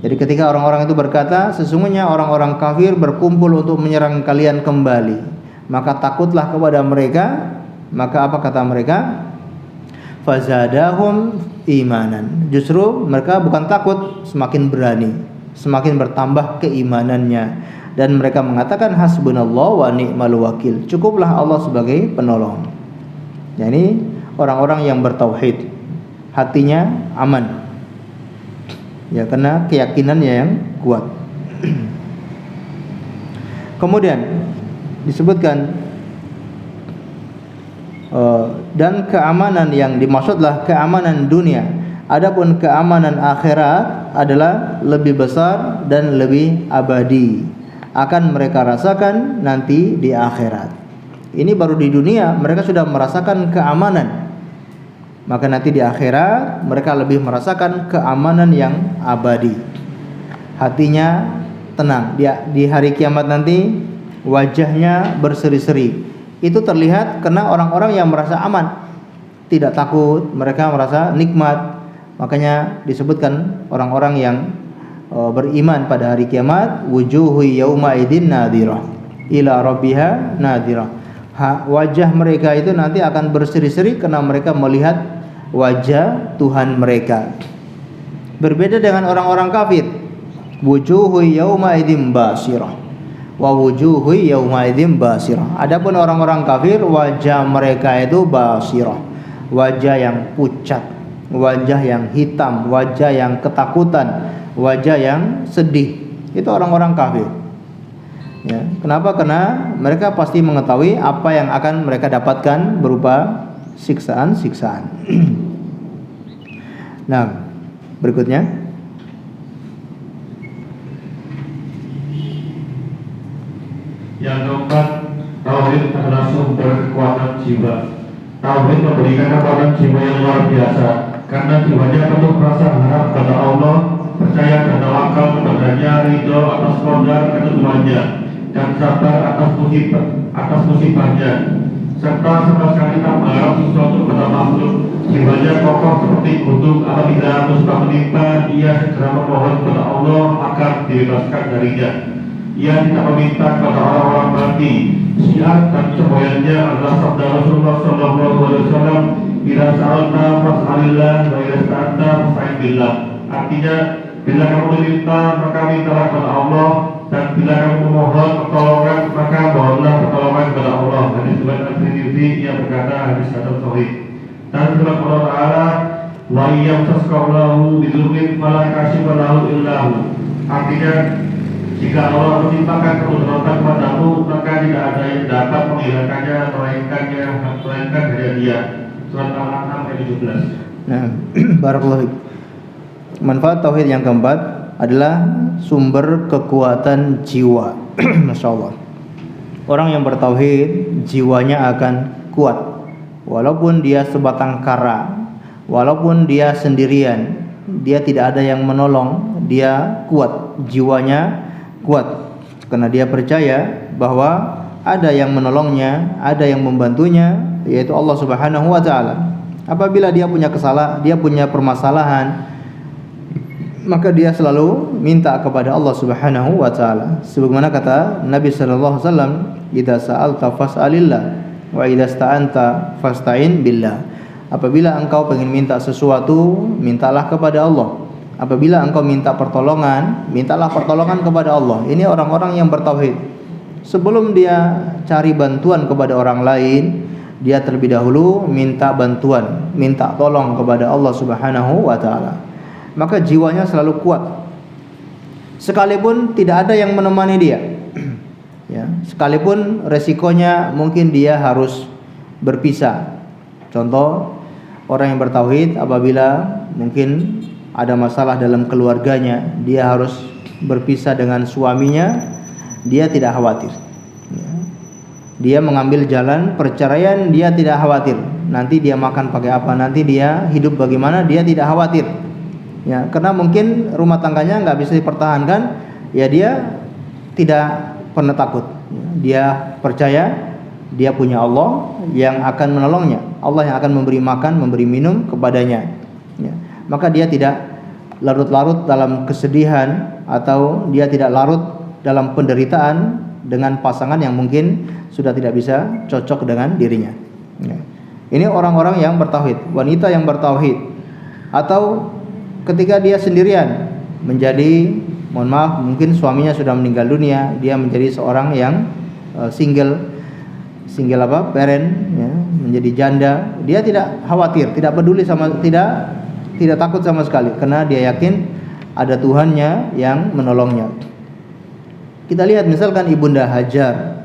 Jadi ketika orang-orang itu berkata, sesungguhnya orang-orang kafir berkumpul untuk menyerang kalian kembali, maka takutlah kepada mereka. Maka apa kata mereka? Fazadahum imanan. Justru mereka bukan takut, semakin berani, semakin bertambah keimanannya, dan mereka mengatakan hasbunallah wa ni'mal wakil. Cukuplah Allah sebagai penolong. Ya, ini orang-orang yang bertauhid, hatinya aman. Ya, karena keyakinannya yang kuat. Kemudian disebutkan dan keamanan yang dimaksudlah keamanan dunia. Adapun keamanan akhirat adalah lebih besar dan lebih abadi. Akan mereka rasakan nanti di akhirat. Ini baru di dunia mereka sudah merasakan keamanan. Maka nanti di akhirat mereka lebih merasakan keamanan yang abadi. Hatinya tenang. Di hari kiamat nanti wajahnya berseri-seri. Itu terlihat karena orang-orang yang merasa aman, tidak takut, mereka merasa nikmat. Makanya disebutkan orang-orang yang beriman pada hari kiamat, wujuhu yauma idzin nadhirah ila rabbiha nadhirah. Wajah mereka itu nanti akan berseri-seri karena mereka melihat wajah Tuhan mereka. Berbeda dengan orang-orang kafir. Wujuhu yauma idzin basirah wa wujuhu yauma idzin basirah. Adapun orang-orang kafir, wajah mereka itu basirah, wajah yang pucat, wajah yang hitam, wajah yang ketakutan, wajah yang sedih. Itu orang-orang kafir. Ya, kenapa? Karena mereka pasti mengetahui apa yang akan mereka dapatkan berupa siksaan-siksaan. Nah, berikutnya yang keempat, tauhid adalah sumber kekuatan jiwa. Tauhid memberikan kekuatan jiwa yang luar biasa karena jiwanya penuh rasa harap pada Allah, percaya dan tawakal kepadanya, ridho atas qadar ketentuannya, dan sabar atas musibahnya, serta sama sekali tak mengharap sesuatu pada makhluk. Jiwanya kokoh seperti gunung. Apabila musibah menimpa, ia segera memohon kepada Allah agar dibebaskan darinya. Ia tidak meminta kepada orang-orang mati. Syiar dan semboyannya adalah sabda Rasulullah SAW, bila sa'alta fas'alillah wa ila sta'anta fasta'in billah. Artinya, bila kamu meminta maka mintalah kepada Allah, dan bila kamu memohon pertolongan maka mohonlah pertolongan kepada Allah. Hadis riwayat At-Tirmidzi, ia berkata hadis hasan sahih. Dan firman Allah Ta'ala, wa yamsaskallahu bidurrin fala kashifa lahu illahu. Artinya, jika Allah menimpakan kemudaratan padamu, maka tidak ada yang dapat menghilangkannya melainkan hanya Dia. Surat Al-An'am ayat 17. Nah, barakallahu fiik. Manfaat tauhid yang keempat adalah sumber kekuatan jiwa. Masya Allah. Orang yang bertauhid, jiwanya akan kuat. Walaupun dia sebatang kara, walaupun dia sendirian, dia tidak ada yang menolong, dia kuat, jiwanya kuat karena dia percaya bahwa ada yang menolongnya, ada yang membantunya, yaitu Allah Subhanahu wa taala. Apabila dia punya permasalahan, maka dia selalu minta kepada Allah Subhanahu wa taala. Sebagaimana kata Nabi sallallahu alaihi wasallam, "Idza sa'alta fas'alillah wa idza sta'anta fasta'in billah." Apabila engkau ingin minta sesuatu, mintalah kepada Allah. Apabila engkau minta pertolongan, mintalah pertolongan kepada Allah. Ini orang-orang yang bertauhid. Sebelum dia cari bantuan kepada orang lain, dia terlebih dahulu minta bantuan, minta tolong kepada Allah Subhanahu wa taala. Maka jiwanya selalu kuat. Sekalipun tidak ada yang menemani dia. Ya, sekalipun resikonya mungkin dia harus berpisah. Contoh, orang yang bertauhid apabila mungkin ada masalah dalam keluarganya, dia harus berpisah dengan suaminya, dia tidak khawatir. Dia mengambil jalan perceraian, dia tidak khawatir. Nanti dia makan pakai apa, nanti dia hidup bagaimana, dia tidak khawatir. Ya, karena mungkin rumah tangganya nggak bisa dipertahankan, ya dia tidak pernah takut. Dia percaya dia punya Allah yang akan menolongnya, Allah yang akan memberi makan, memberi minum kepadanya. Ya. Maka dia tidak larut-larut dalam kesedihan, atau dia tidak larut dalam penderitaan dengan pasangan yang mungkin sudah tidak bisa cocok dengan dirinya. Ya. Ini orang-orang yang bertauhid, wanita yang bertauhid. Atau ketika dia sendirian, menjadi, mohon maaf, mungkin suaminya sudah meninggal dunia, dia menjadi seorang yang single parent, ya, menjadi janda, dia tidak khawatir, tidak peduli tidak takut sama sekali, karena dia yakin ada Tuhannya yang menolongnya. Kita lihat misalkan Ibunda Hajar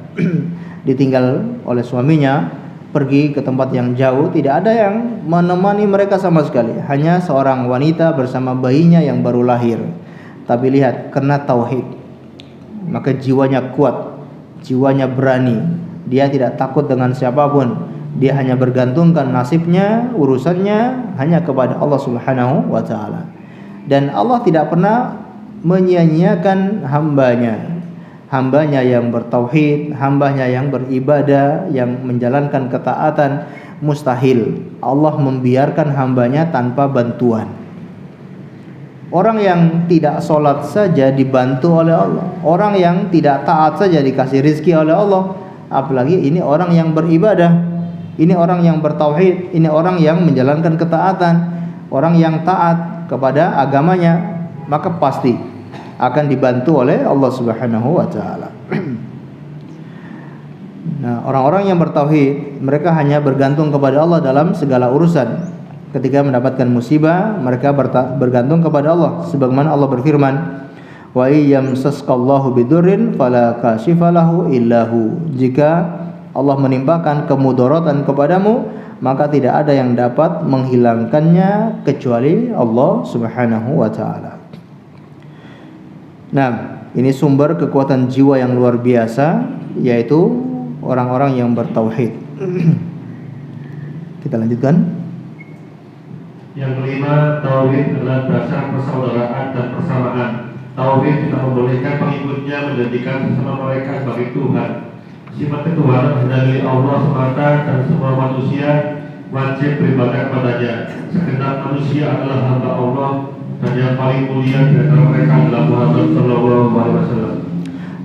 ditinggal oleh suaminya, pergi ke tempat yang jauh, tidak ada yang menemani mereka sama sekali, hanya seorang wanita bersama bayinya yang baru lahir. Tapi lihat, karena tauhid, maka jiwanya kuat, jiwanya berani, dia tidak takut dengan siapapun, dia hanya bergantungkan nasibnya, urusannya hanya kepada Allah Subhanahu wa taala. Dan Allah tidak pernah menyia-nyiakan hambanya yang bertauhid, hambanya yang beribadah, yang menjalankan ketaatan. Mustahil Allah membiarkan hambanya tanpa bantuan. Orang yang tidak sholat saja dibantu oleh Allah, orang yang tidak taat saja dikasih rizki oleh Allah, apalagi ini orang yang beribadah, ini orang yang bertauhid, ini orang yang menjalankan ketaatan, orang yang taat kepada agamanya, maka pasti akan dibantu oleh Allah Subhanahu wa taala. Nah, orang-orang yang bertauhid, mereka hanya bergantung kepada Allah dalam segala urusan. Ketika mendapatkan musibah, mereka bergantung kepada Allah, sebagaimana Allah berfirman, wa iyyamsaskallahu bidurrin fala kashifalahu illahu. Jika Allah menimpakan kemudaratan kepadamu, maka tidak ada yang dapat menghilangkannya kecuali Allah Subhanahu wa taala. Nah, ini sumber kekuatan jiwa yang luar biasa, yaitu orang-orang yang bertauhid. Kita lanjutkan. Yang kelima, tauhid adalah dasar persaudaraan dan persamaan. Tauhid tidak membolehkan pengikutnya menjadikan sesama mereka sebagai Tuhan. Sifat ketuhanan hanya dari Allah semata, dan semua manusia wajib beribadah kepadanya. Segenap manusia adalah hamba Allah, dan yang paling mulia di antara mereka adalah Muhammad sallallahu alaihi wasallam.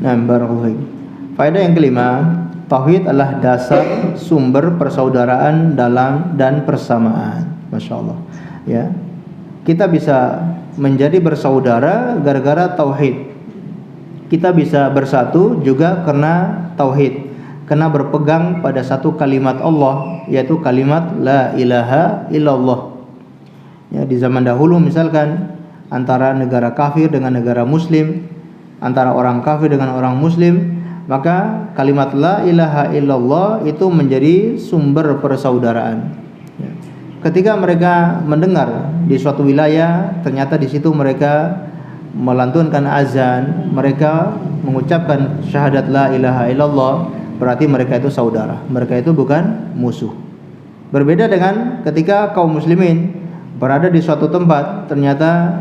Nah, barakallahu. Faedah yang kelima, tauhid adalah dasar sumber persaudaraan dan persamaan. Masya Allah, ya, kita bisa menjadi bersaudara gara-gara tauhid. Kita bisa bersatu juga karena tauhid, karena berpegang pada satu kalimat Allah, yaitu kalimat la ilaha illallah. Ya, di zaman dahulu misalkan antara negara kafir dengan negara muslim, antara orang kafir dengan orang muslim, maka kalimat la ilaha illallah itu menjadi sumber persaudaraan. Ketika mereka mendengar di suatu wilayah, ternyata di situ mereka melantunkan azan, mereka mengucapkan syahadat la ilaha illallah, berarti mereka itu saudara, mereka itu bukan musuh. Berbeda dengan ketika kaum muslimin berada di suatu tempat, ternyata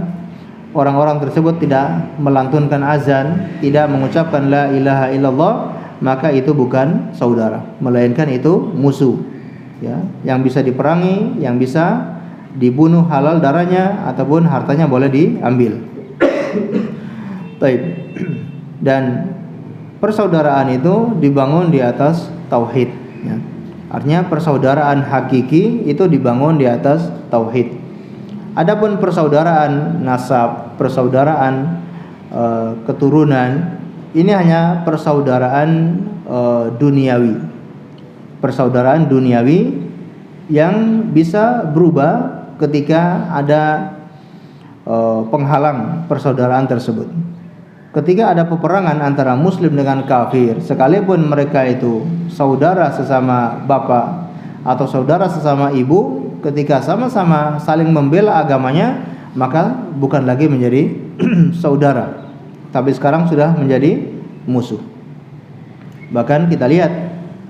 orang-orang tersebut tidak melantunkan azan, tidak mengucapkan la ilaha illallah, maka itu bukan saudara, melainkan itu musuh. Ya, yang bisa diperangi, yang bisa dibunuh halal darahnya ataupun hartanya boleh diambil. Baik. Dan persaudaraan itu dibangun di atas tauhid, ya. Artinya persaudaraan hakiki itu dibangun di atas tauhid. Adapun persaudaraan nasab, persaudaraan keturunan, ini hanya persaudaraan duniawi. Persaudaraan duniawi yang bisa berubah ketika ada penghalang persaudaraan tersebut. Ketika ada peperangan antara muslim dengan kafir, sekalipun mereka itu saudara sesama bapak atau saudara sesama ibu, ketika sama-sama saling membela agamanya, maka bukan lagi menjadi saudara, tapi sekarang sudah menjadi musuh. Bahkan kita lihat,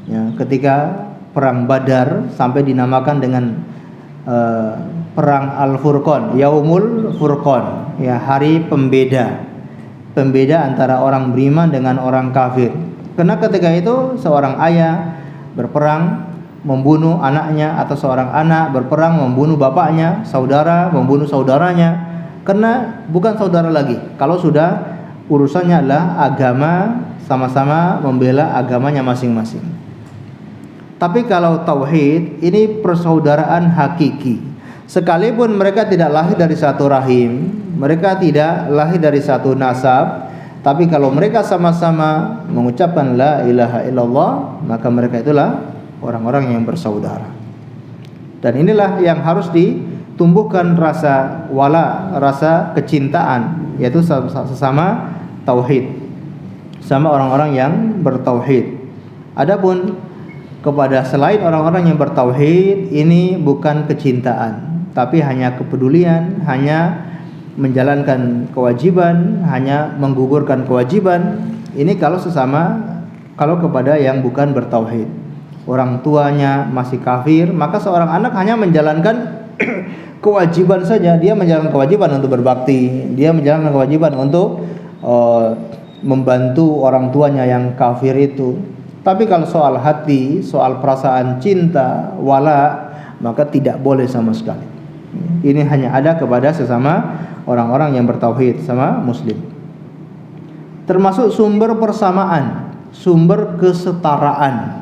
ya, ketika perang Badar sampai dinamakan dengan perang Al-Furqan, Yaumul Furqan, ya, hari pembeda antara orang beriman dengan orang kafir. Karena ketika itu seorang ayah berperang membunuh anaknya, atau seorang anak berperang membunuh bapaknya, saudara membunuh saudaranya, karena bukan saudara lagi. Kalau sudah urusannya adalah agama, sama-sama membela agamanya masing-masing. Tapi kalau tauhid, ini persaudaraan hakiki. Sekalipun mereka tidak lahir dari satu rahim, mereka tidak lahir dari satu nasab, tapi kalau mereka sama-sama mengucapkan la ilaha illallah, maka mereka itulah orang-orang yang bersaudara. Dan inilah yang harus ditumbuhkan rasa wala, rasa kecintaan, yaitu sesama tauhid, sama orang-orang yang bertauhid. Adapun kepada selain orang-orang yang bertauhid, ini bukan kecintaan, tapi hanya kepedulian, hanya menjalankan kewajiban, hanya menggugurkan kewajiban. Ini kalau kepada yang bukan bertauhid. Orang tuanya masih kafir, maka seorang anak hanya menjalankan kewajiban saja. Dia menjalankan kewajiban untuk berbakti, dia menjalankan kewajiban untuk membantu orang tuanya yang kafir itu. Tapi kalau soal hati, soal perasaan cinta, wala, maka tidak boleh sama sekali. Ini hanya ada kepada sesama orang-orang yang bertauhid, sama muslim. Termasuk sumber persamaan, sumber kesetaraan.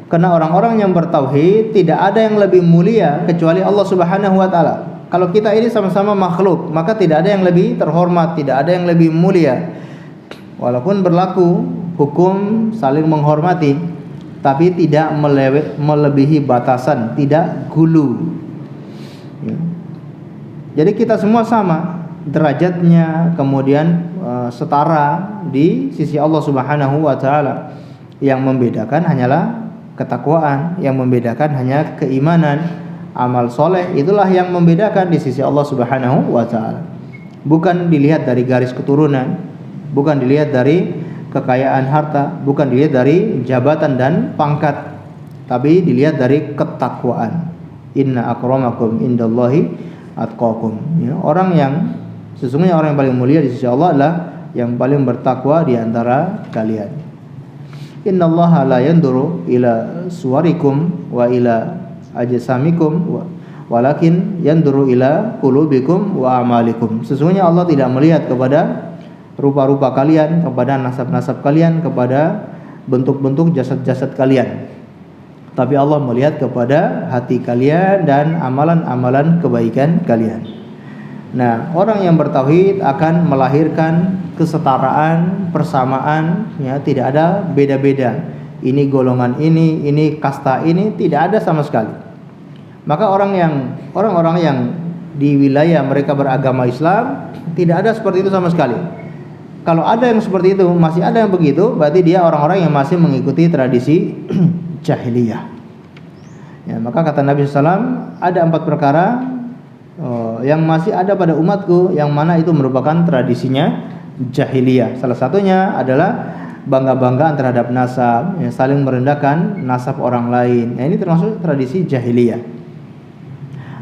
Karena orang-orang yang bertauhid tidak ada yang lebih mulia kecuali Allah Subhanahu wa taala. Kalau kita ini sama-sama makhluk, maka tidak ada yang lebih terhormat, tidak ada yang lebih mulia. Walaupun berlaku hukum saling menghormati, tapi tidak melebihi batasan, tidak gulu. Jadi kita semua sama derajatnya, kemudian setara di sisi Allah Subhanahu wa taala. Yang membedakan hanyalah ketakwaan, yang membedakan hanya keimanan, amal soleh, itulah yang membedakan di sisi Allah Subhanahu wa taala. Bukan dilihat dari garis keturunan, bukan dilihat dari kekayaan harta, bukan dilihat dari jabatan dan pangkat, tapi dilihat dari ketakwaan. Inna akramakum indallahi atqakum. Ya, sesungguhnya orang yang paling mulia di sisi Allah adalah yang paling bertakwa di antara kalian. Innallaha la yanduru ila suwarikum wa ila ajsamikum walakin yanduru ila qulubikum wa amalikum. Sesungguhnya Allah tidak melihat kepada rupa-rupa kalian, kepada nasab-nasab kalian, kepada bentuk-bentuk jasad-jasad kalian. Tapi Allah melihat kepada hati kalian dan amalan-amalan kebaikan kalian. Nah, orang yang bertauhid akan melahirkan kesetaraan, persamaan, ya, tidak ada beda-beda. Ini golongan ini kasta ini, tidak ada sama sekali. Maka orang-orang yang di wilayah mereka beragama Islam tidak ada seperti itu sama sekali. Kalau ada yang seperti itu, masih ada yang begitu, berarti dia orang-orang yang masih mengikuti tradisi jahiliyah. Ya, maka kata Nabi SAW, ada 4 perkara yang masih ada pada umatku, yang mana itu merupakan tradisinya jahiliyah. Salah satunya adalah bangga-banggaan terhadap nasab, ya, saling merendahkan nasab orang lain. Nah, ini termasuk tradisi jahiliyah.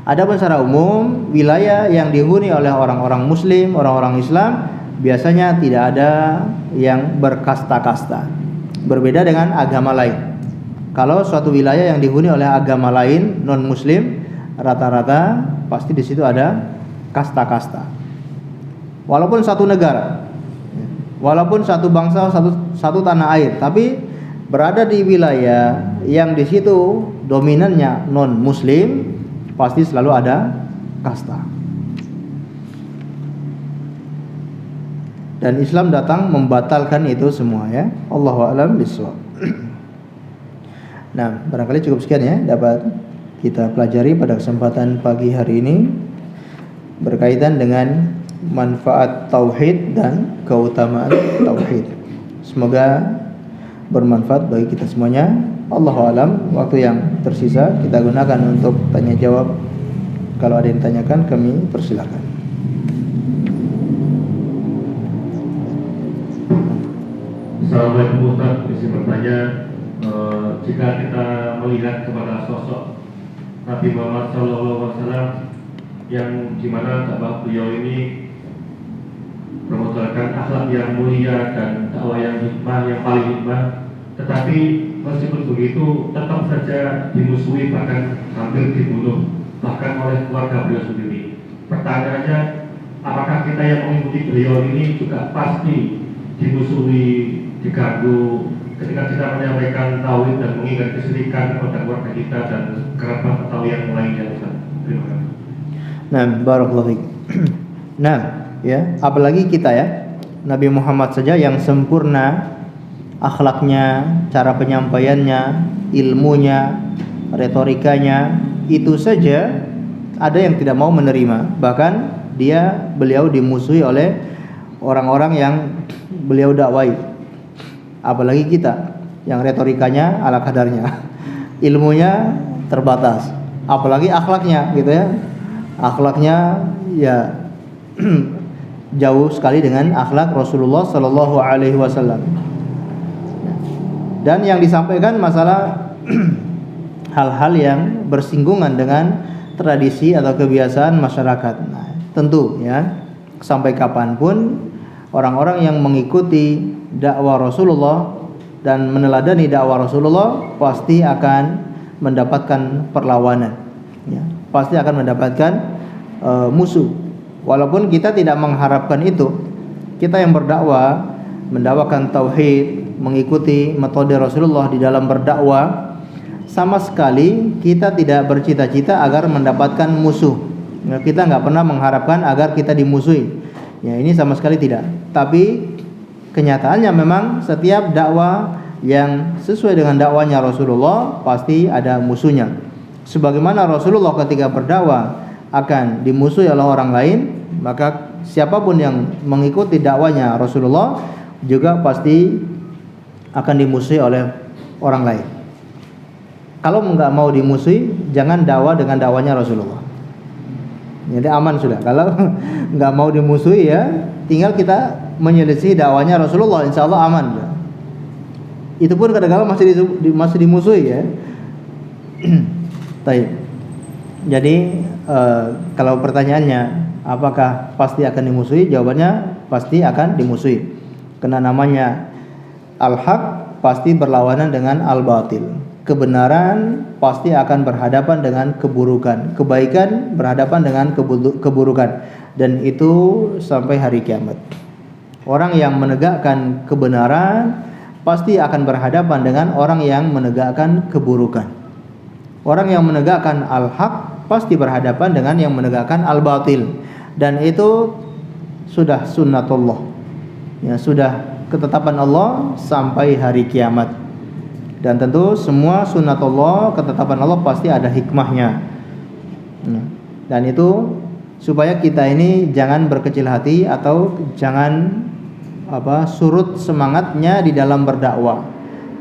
Adapun secara umum, wilayah yang dihuni oleh orang-orang muslim, orang-orang Islam, biasanya tidak ada yang berkasta-kasta. Berbeda dengan agama lain. Kalau suatu wilayah yang dihuni oleh agama lain non muslim, rata-rata pasti di situ ada kasta-kasta. Walaupun satu negara, walaupun satu bangsa, satu tanah air, tapi berada di wilayah yang di situ dominannya non muslim, pasti selalu ada kasta. Dan Islam datang membatalkan itu semua, ya. Allahu a'lam bishawab. Nah, barangkali cukup sekian, ya, dapat kita pelajari pada kesempatan pagi hari ini berkaitan dengan manfaat tauhid dan keutamaan tauhid. Semoga bermanfaat bagi kita semuanya. Allahu a'lam. Waktu yang tersisa kita gunakan untuk tanya jawab. Kalau ada yang ditanyakan, kami persilakan. Assalamualaikum Ustaz, izin bertanya, jika kita melihat kepada sosok Nabi Muhammad SAW yang dimana dakwah beliau ini memutarakan akhlak yang mulia dan dakwah yang hikmah, yang paling hikmah, tetapi meskipun begitu tetap saja dimusuhi, bahkan hampir dibunuh bahkan oleh keluarga beliau sendiri. Pertanyaannya, apakah kita yang mengikuti beliau ini juga pasti dimusuhi, diganggu ketika kita menyampaikan tauhid dan mengingat kesyirikan kepada keluarga kita dan kerabat atau yang lainnya? Terima kasih. Nah, barakallahu fiik. Nah, ya, apalagi kita, ya, Nabi Muhammad saja yang sempurna akhlaknya, cara penyampaiannya, ilmunya, retorikanya, itu saja ada yang tidak mau menerima. Bahkan beliau dimusuhi oleh orang-orang yang beliau dakwai. Apalagi kita yang retorikanya ala kadarnya, ilmunya terbatas, apalagi akhlaknya gitu ya. Akhlaknya ya jauh sekali dengan akhlak Rasulullah Sallallahu Alaihi Wasallam. Dan yang disampaikan masalah hal-hal yang bersinggungan dengan tradisi atau kebiasaan masyarakat. Nah, tentu ya, sampai kapanpun orang-orang yang mengikuti dakwah Rasulullah dan meneladani dakwah Rasulullah pasti akan mendapatkan perlawanan, ya, pasti akan mendapatkan musuh. Walaupun kita tidak mengharapkan itu, kita yang berdakwah, mendakwakan tauhid, mengikuti metode Rasulullah di dalam berdakwah, sama sekali kita tidak bercita-cita agar mendapatkan musuh. Ya, kita nggak pernah mengharapkan agar kita dimusuhi. Ya, ini sama sekali tidak. Tapi kenyataannya memang setiap dakwah yang sesuai dengan dakwanya Rasulullah pasti ada musuhnya. Sebagaimana Rasulullah ketika berdakwah akan dimusuhi oleh orang lain, maka siapapun yang mengikuti dakwanya Rasulullah juga pasti akan dimusuhi oleh orang lain. Kalau nggak mau dimusuhi, jangan dakwah dengan dakwanya Rasulullah. Jadi aman sudah. Kalau nggak mau dimusuhi ya, tinggal kita menyelisih dakwanya Rasulullah, insya Allah aman. Itu pun kadang-kadang masih dimusuhi ya. Baik. Jadi kalau pertanyaannya apakah pasti akan dimusuhi? Jawabannya pasti akan dimusuhi. Karena namanya al-haq pasti berlawanan dengan al-batil. Kebenaran pasti akan berhadapan dengan keburukan, kebaikan berhadapan dengan keburukan, dan itu sampai hari kiamat. Orang yang menegakkan kebenaran pasti akan berhadapan dengan orang yang menegakkan keburukan. Orang yang menegakkan al-haq pasti berhadapan dengan yang menegakkan al-batil, dan itu sudah sunnatullah, ya, sudah ketetapan Allah sampai hari kiamat. Dan tentu semua sunnatullah, ketetapan Allah pasti ada hikmahnya. Dan itu supaya kita ini jangan berkecil hati atau jangan surut semangatnya di dalam berdakwah.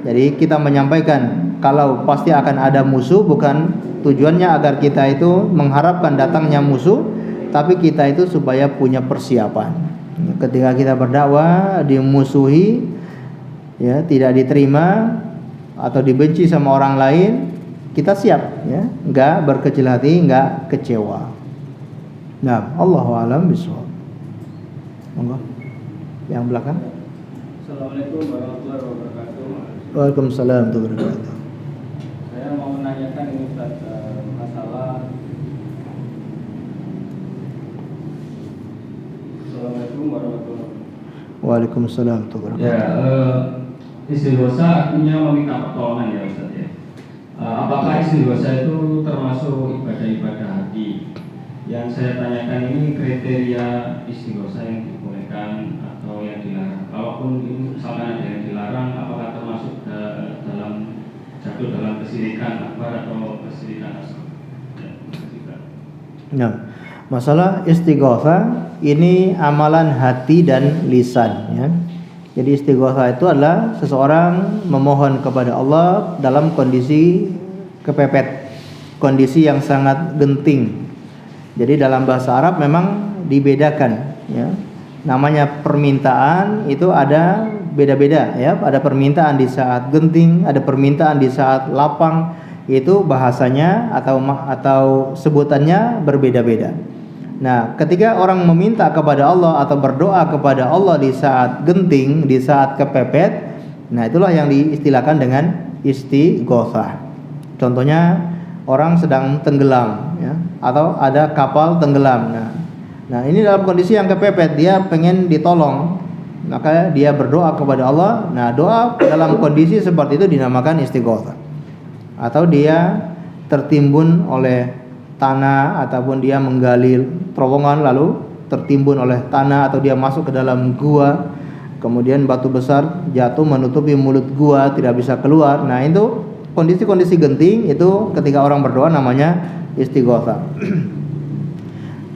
Jadi kita menyampaikan kalau pasti akan ada musuh, bukan tujuannya agar kita itu mengharapkan datangnya musuh, tapi kita itu supaya punya persiapan. Ketika kita berdakwah dimusuhi, ya, tidak diterima atau dibenci sama orang lain, kita siap, ya, enggak berkecil hati, enggak kecewa. Nah, Allahu a'lam bishawab. Monggo. Yang belakang. Assalamualaikum warahmatullahi wabarakatuh. Waalaikumsalam warahmatullahi wabarakatuh. Saya mau menanyakan ini Ustaz, masalah. Assalamualaikum warahmatullahi wabarakatuh. Waalaikumsalam warahmatullahi wabarakatuh. Ya, istighosa artinya meminta pertolongan ya Ustaz ya. Apakah istighosa itu termasuk ibadah-ibadah hati? Yang saya tanyakan ini kriteria istighosa yang dibolehkan atau yang dilarang. Kalaupun misalkan ada yang dilarang, apakah termasuk jatuh dalam kesyirikan akbar atau kesyirikan asghar? Nah, masalah istighosa ini amalan hati dan lisan, ya. Jadi istighosa itu adalah seseorang memohon kepada Allah dalam kondisi kepepet, kondisi yang sangat genting. Jadi dalam bahasa Arab memang dibedakan, ya. Namanya permintaan itu ada beda-beda, ya. Ada permintaan di saat genting, ada permintaan di saat lapang. Itu bahasanya atau sebutannya berbeda-beda. Nah, ketika orang meminta kepada Allah atau berdoa kepada Allah di saat genting, di saat kepepet, nah itulah yang diistilahkan dengan istighotsah. Contohnya orang sedang tenggelam, ya, atau ada kapal tenggelam. Nah, ini dalam kondisi yang kepepet, dia pengen ditolong, maka dia berdoa kepada Allah. Nah, doa dalam kondisi seperti itu dinamakan istighotsah. Atau dia tertimbun oleh tanah, ataupun dia menggali terowongan lalu tertimbun oleh tanah, atau dia masuk ke dalam gua, kemudian batu besar jatuh menutupi mulut gua, tidak bisa keluar. Nah, itu kondisi-kondisi genting itu ketika orang berdoa namanya istighotsah.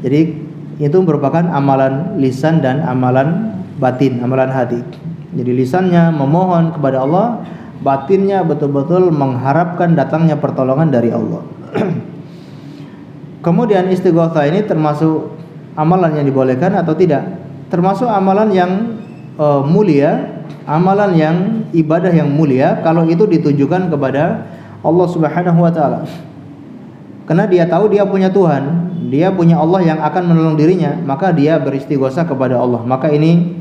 Jadi itu merupakan amalan lisan dan amalan batin, amalan hati. Jadi lisannya memohon kepada Allah, batinnya betul-betul mengharapkan datangnya pertolongan dari Allah. Kemudian istighotsah ini termasuk amalan yang dibolehkan atau tidak? Termasuk amalan yang mulia, amalan yang ibadah yang mulia kalau itu ditujukan kepada Allah Subhanahu wa taala. Karena dia tahu dia punya Tuhan, dia punya Allah yang akan menolong dirinya, maka dia beristighotsah kepada Allah. Maka ini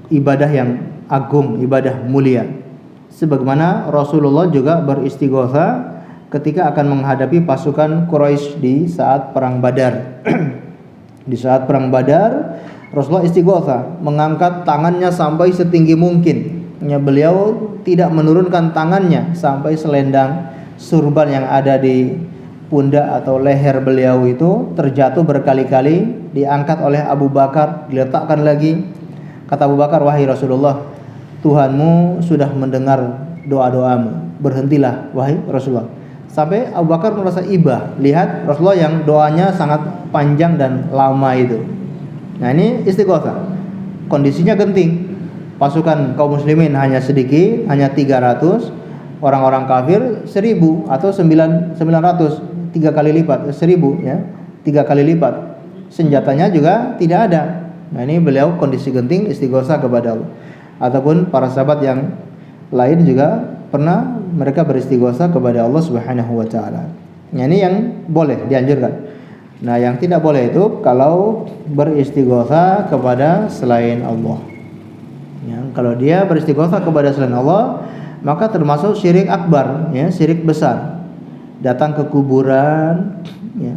ibadah yang agung, ibadah mulia. Sebagaimana Rasulullah juga beristighotsah ketika akan menghadapi pasukan Quraisy di saat perang Badar. Di saat perang Badar, Rasulullah istighotsah, mengangkat tangannya sampai setinggi mungkin. Beliau tidak menurunkan tangannya sampai selendang surban yang ada di pundak atau leher beliau itu terjatuh berkali-kali, diangkat oleh Abu Bakar, diletakkan lagi. Kata Abu Bakar, "Wahai Rasulullah, Tuhanmu sudah mendengar doa-doamu. Berhentilah wahai Rasulullah." Sampai Abu Bakar merasa iba lihat Rasulullah yang doanya sangat panjang dan lama itu. Nah, ini istighotsah. Kondisinya genting. Pasukan kaum muslimin hanya sedikit, hanya 300. Orang-orang kafir 1000 atau 900, 3 kali lipat, 1000 ya. 3 kali lipat. Senjatanya juga tidak ada. Nah, ini beliau kondisi genting istighotsah kepada Allah. Ataupun para sahabat yang lain juga pernah mereka beristighotsah kepada Allah Subhanahu wa taala. Nah, ini yang boleh dianjurkan. Nah, yang tidak boleh itu kalau beristighotsah kepada selain Allah. Ya, kalau dia beristighotsah kepada selain Allah, maka termasuk syirik akbar, ya, syirik besar. Datang ke kuburan, ya.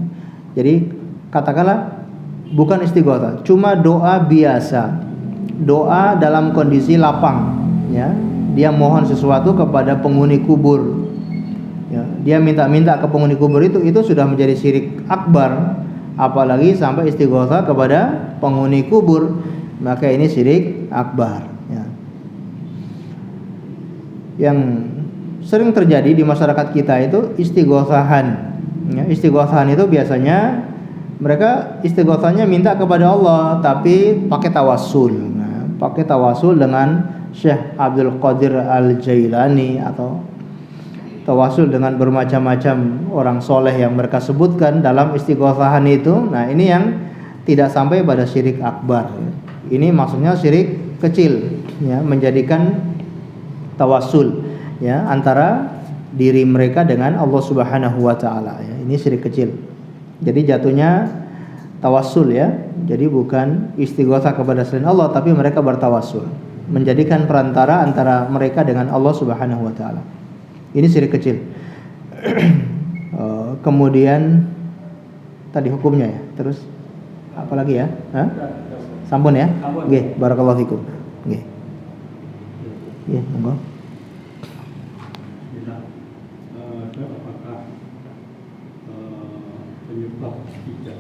Jadi katakanlah bukan istighotsah, cuma doa biasa. Doa dalam kondisi lapang, ya. Dia mohon sesuatu kepada penghuni kubur. Ya, dia minta-minta ke penghuni kubur itu sudah menjadi syirik akbar. Apalagi sampai istighotsah kepada penghuni kubur, maka ini syirik akbar, ya. Yang sering terjadi di masyarakat kita itu istighotsahan. Ya, istighotsahan itu biasanya mereka istighotsahnya minta kepada Allah tapi pakai tawassul. Nah, pakai tawassul dengan Syekh Abdul Qadir Al-Jailani atau tawassul dengan bermacam-macam orang soleh yang mereka sebutkan dalam istighotsahan itu. Nah, ini yang tidak sampai pada syirik akbar. Ini maksudnya syirik kecil, ya, menjadikan tawassul, ya, antara diri mereka dengan Allah Subhanahu wa taala, ya. Ini syirik kecil. Jadi jatuhnya tawassul, ya. Jadi bukan istighotsah kepada selain Allah tapi mereka bertawassul, menjadikan perantara antara mereka dengan Allah Subhanahu wa taala. Ini syirik kecil. Kemudian tadi hukumnya, ya. Terus apa lagi, ya? Hah? Sampun, ya? Nggih, barakallahu fikum. Nggih. Ya, monggo. Apakah penyebab tidak?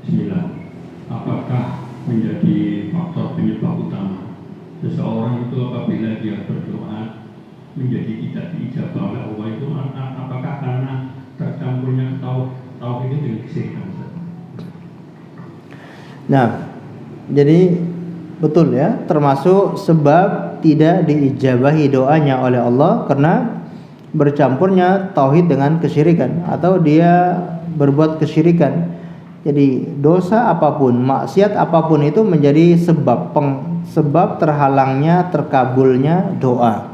Bismillah. Apakah menjadi faktor penyebab utama seseorang itu apabila dia berdoa menjadi tidak diijabah oleh Allah itu, apakah karena tercampurnya tauhid itu dengan kesyirikan? Nah, jadi betul, ya, termasuk sebab tidak diijabahi doanya oleh Allah karena bercampurnya tauhid dengan kesyirikan atau dia berbuat kesyirikan. Jadi dosa apapun, maksiat apapun itu menjadi sebab terhalangnya, terkabulnya doa.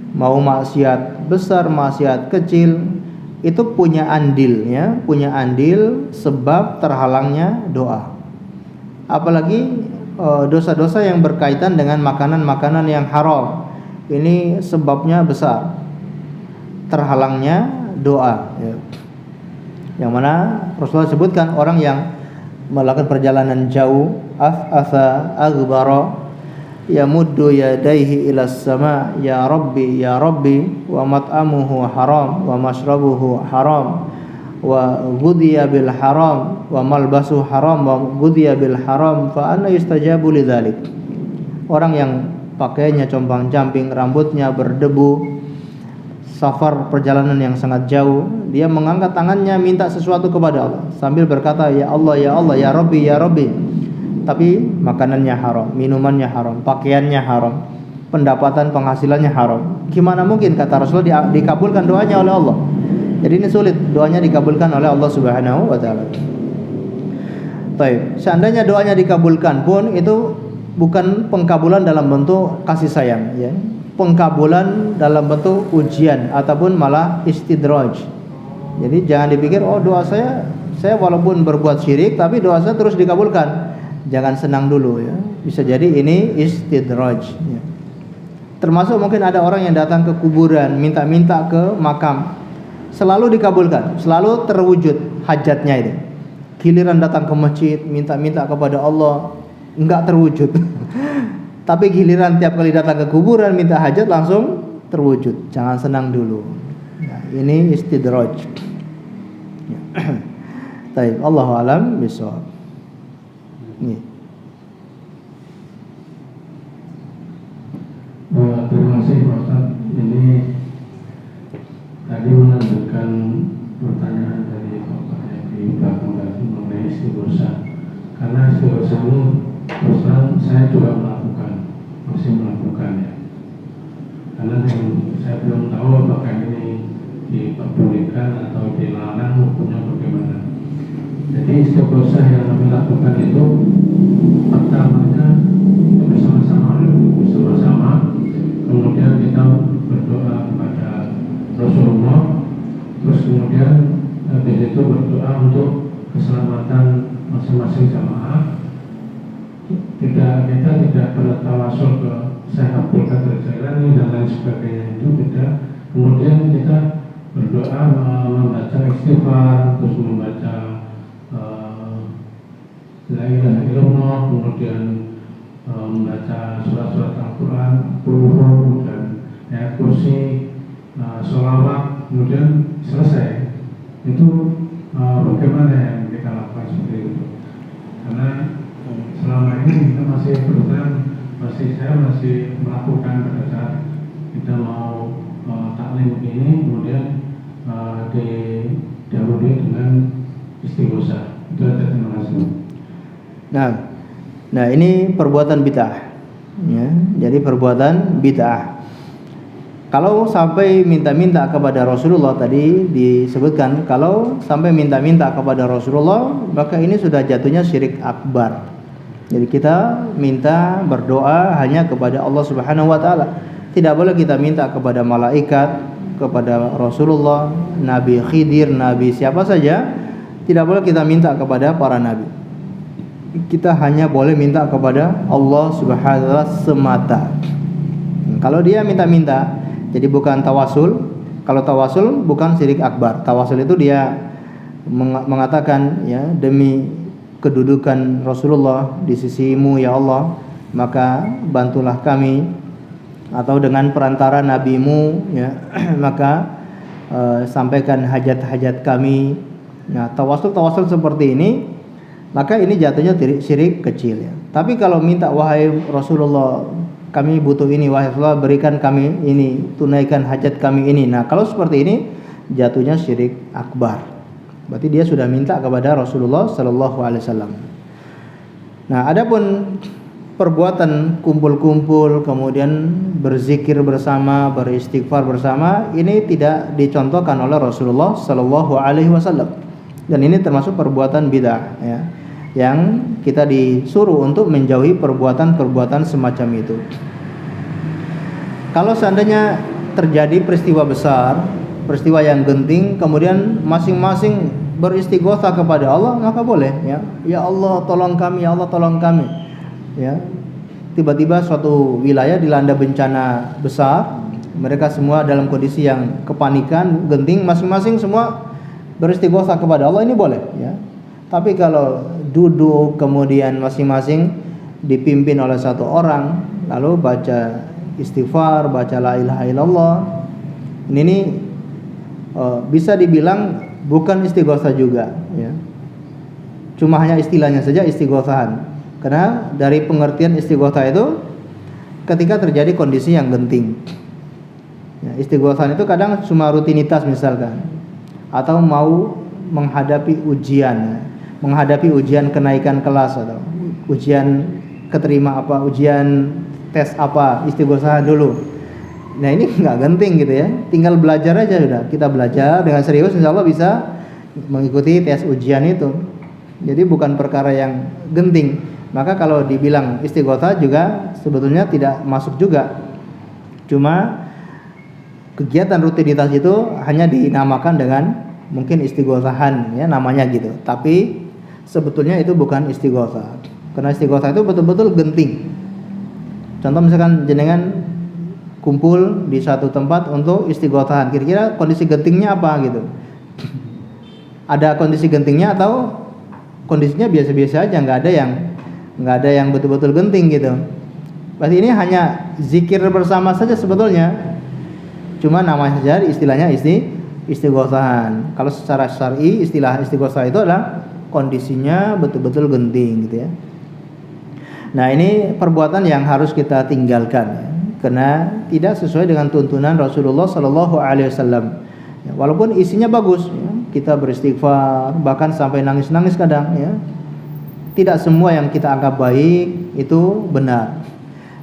Mau maksiat besar, maksiat kecil, itu punya andil, ya, punya andil sebab terhalangnya doa. Apalagi dosa-dosa yang berkaitan dengan makanan-makanan yang haram, ini sebabnya besar, terhalangnya doa, ya. Yang mana Rasulullah sebutkan orang yang melakukan perjalanan jauh, af'afa aghbara, yamuddu yadayhi ila sama, ya rabbi wa mat'amuhu haram wa mashrabuhu haram wa ghudhiya bil haram wa malbasuhu haram wa ghudhiya bil haram fa anna yustajabu lidzalik. Orang yang pakaiannya compang-camping, rambutnya berdebu, safar perjalanan yang sangat jauh, dia mengangkat tangannya minta sesuatu kepada Allah sambil berkata, ya Allah, ya Allah, ya Rabbi, ya Rabbi. Tapi makanannya haram, minumannya haram, pakaiannya haram, pendapatan penghasilannya haram. Gimana mungkin, kata Rasulullah, dikabulkan doanya oleh Allah? Jadi ini sulit, doanya dikabulkan oleh Allah Subhanahu wa taala. Baik, seandainya doanya dikabulkan pun itu bukan pengkabulan dalam bentuk kasih sayang, ya. Pengkabulan dalam bentuk ujian ataupun malah istidraj. Jadi jangan dipikir, oh doa saya walaupun berbuat syirik tapi doa saya terus dikabulkan. Jangan senang dulu, ya. Bisa jadi ini istidraj, ya. Termasuk mungkin ada orang yang datang ke kuburan, minta-minta ke makam, selalu dikabulkan, selalu terwujud hajatnya itu. Giliran datang ke masjid, minta-minta kepada Allah, enggak terwujud. Tapi giliran tiap kali datang ke kuburan minta hajat langsung terwujud. Jangan senang dulu. Nah, ini istidraj. Baik, Allahu a'lam bishawab. Nih. Terima kasih Pak Ustaz. Ini tadi melanjutkan pertanyaan dari Bapak yang di belakang tadi mengenai istighosa. Karena istighosa ini terus terang saya juga masih melakukan, ya. Karena saya belum tahu apakah ini diperbolehkan atau dilarang hukumnya bagaimana. Jadi istighosa yang kami lakukan itu pertamanya bersama-sama, kemudian kita berdoa kepada Rasulullah, terus kemudian di situ berdoa untuk keselamatan masing-masing jamaah. Kita tidak bertawasul ke Syekh Abdul Qadir Jailani dan lain sebagainya, itu tidak. Kemudian kita berdoa, membaca istighfar, terus membaca la ilaha illallah, kemudian membaca surat-surat Al-Quran, Qul dan ayat kursi, sholawat, kemudian selesai. Itu bagaimana yang kita lakukan seperti itu? Karena selama ini kita masih saya masih melakukan pada saat kita mau taklim ini, kemudian didahului dengan istighosa. Itu aja, terima kasih. Nah ini perbuatan bid'ah, ya. Jadi perbuatan bid'ah. Kalau sampai minta-minta kepada Rasulullah, tadi disebutkan kalau sampai minta-minta kepada Rasulullah, maka ini sudah jatuhnya syirik akbar. Jadi kita minta berdoa hanya kepada Allah Subhanahu wa taala. Tidak boleh kita minta kepada malaikat, kepada Rasulullah, Nabi Khidir, Nabi siapa saja. Tidak boleh kita minta kepada para nabi. Kita hanya boleh minta kepada Allah Subhanahu wa taala semata. Kalau dia minta-minta, jadi bukan tawasul. Kalau tawasul bukan syirik akbar. Tawasul itu dia mengatakan, ya, demi kedudukan Rasulullah di sisimu ya Allah, maka bantulah kami, atau dengan perantara nabimu, ya, maka sampaikan hajat-hajat kami. Nah, tawasul seperti ini, maka ini jatuhnya syirik kecil, ya. Tapi kalau minta, wahai Rasulullah, kami butuh ini, wahai Rasulullah, berikan kami ini, tunaikan hajat kami ini. Nah, kalau seperti ini jatuhnya syirik akbar. Berarti dia sudah minta kepada Rasulullah sallallahu alaihi wasallam. Nah, adapun perbuatan kumpul-kumpul kemudian berzikir bersama, beristighfar bersama, ini tidak dicontohkan oleh Rasulullah sallallahu alaihi wasallam. Dan ini termasuk perbuatan bid'ah, ya, yang kita disuruh untuk menjauhi perbuatan-perbuatan semacam itu. Kalau seandainya terjadi peristiwa besar, peristiwa yang genting, kemudian masing-masing beristighosa kepada Allah, maka boleh, ya. Ya Allah tolong kami, ya Allah tolong kami. Ya. Tiba-tiba suatu wilayah dilanda bencana besar, mereka semua dalam kondisi yang kepanikan, genting, masing-masing semua beristighosa kepada Allah, ini boleh, ya. Tapi kalau duduk kemudian masing-masing dipimpin oleh satu orang, lalu baca istighfar, baca la ilaha illallah, ini bisa dibilang bukan istighosa juga, ya. Cuma hanya istilahnya saja istighosahan. Karena dari pengertian istighosa itu ketika terjadi kondisi yang genting. Ya, istighotsah itu kadang cuma rutinitas misalkan, atau mau menghadapi ujian, menghadapi ujian kenaikan kelas atau ujian keterima apa, ujian tes apa, istighotsah dulu. Nah ini nggak genting gitu ya, tinggal belajar aja sudah. Kita belajar dengan serius, insya Allah bisa mengikuti tes ujian itu. Jadi bukan perkara yang genting. Maka kalau dibilang istighotsah juga sebetulnya tidak masuk juga. Cuma kegiatan rutinitas itu hanya dinamakan dengan mungkin istighotsahan ya namanya gitu. Tapi sebetulnya itu bukan istighotsah. Karena istighotsah itu betul-betul genting. Contoh misalkan jenengan kumpul di satu tempat untuk istighotsah, kira-kira kondisi gentingnya apa gitu? Ada kondisi gentingnya atau kondisinya biasa-biasa aja, nggak ada yang betul-betul genting gitu. Berarti ini hanya zikir bersama saja sebetulnya. Cuma namanya saja istilahnya istighotsahan. Kalau secara syar'i istilah istighotsah itu adalah kondisinya betul-betul genting gitu ya. Nah, ini perbuatan yang harus kita tinggalkan ya, karena tidak sesuai dengan tuntunan Rasulullah sallallahu alaihi wasallam. Ya, walaupun isinya bagus ya, kita beristighfar bahkan sampai nangis-nangis kadang ya. Tidak semua yang kita anggap baik itu benar.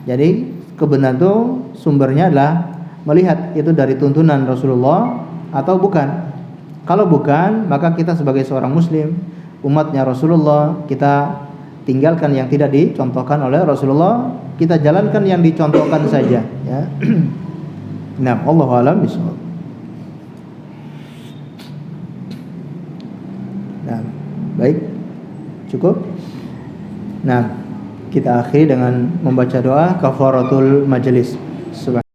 Jadi kebenaran itu sumbernya adalah melihat itu dari tuntunan Rasulullah atau bukan. Kalau bukan, maka kita sebagai seorang muslim, umatnya Rasulullah, kita tinggalkan yang tidak dicontohkan oleh Rasulullah, kita jalankan yang dicontohkan saja ya. Nah, Allahu a'lam bishawab. Nah, baik. Cukup. Nah, kita akhiri dengan membaca doa kafaratul majelis.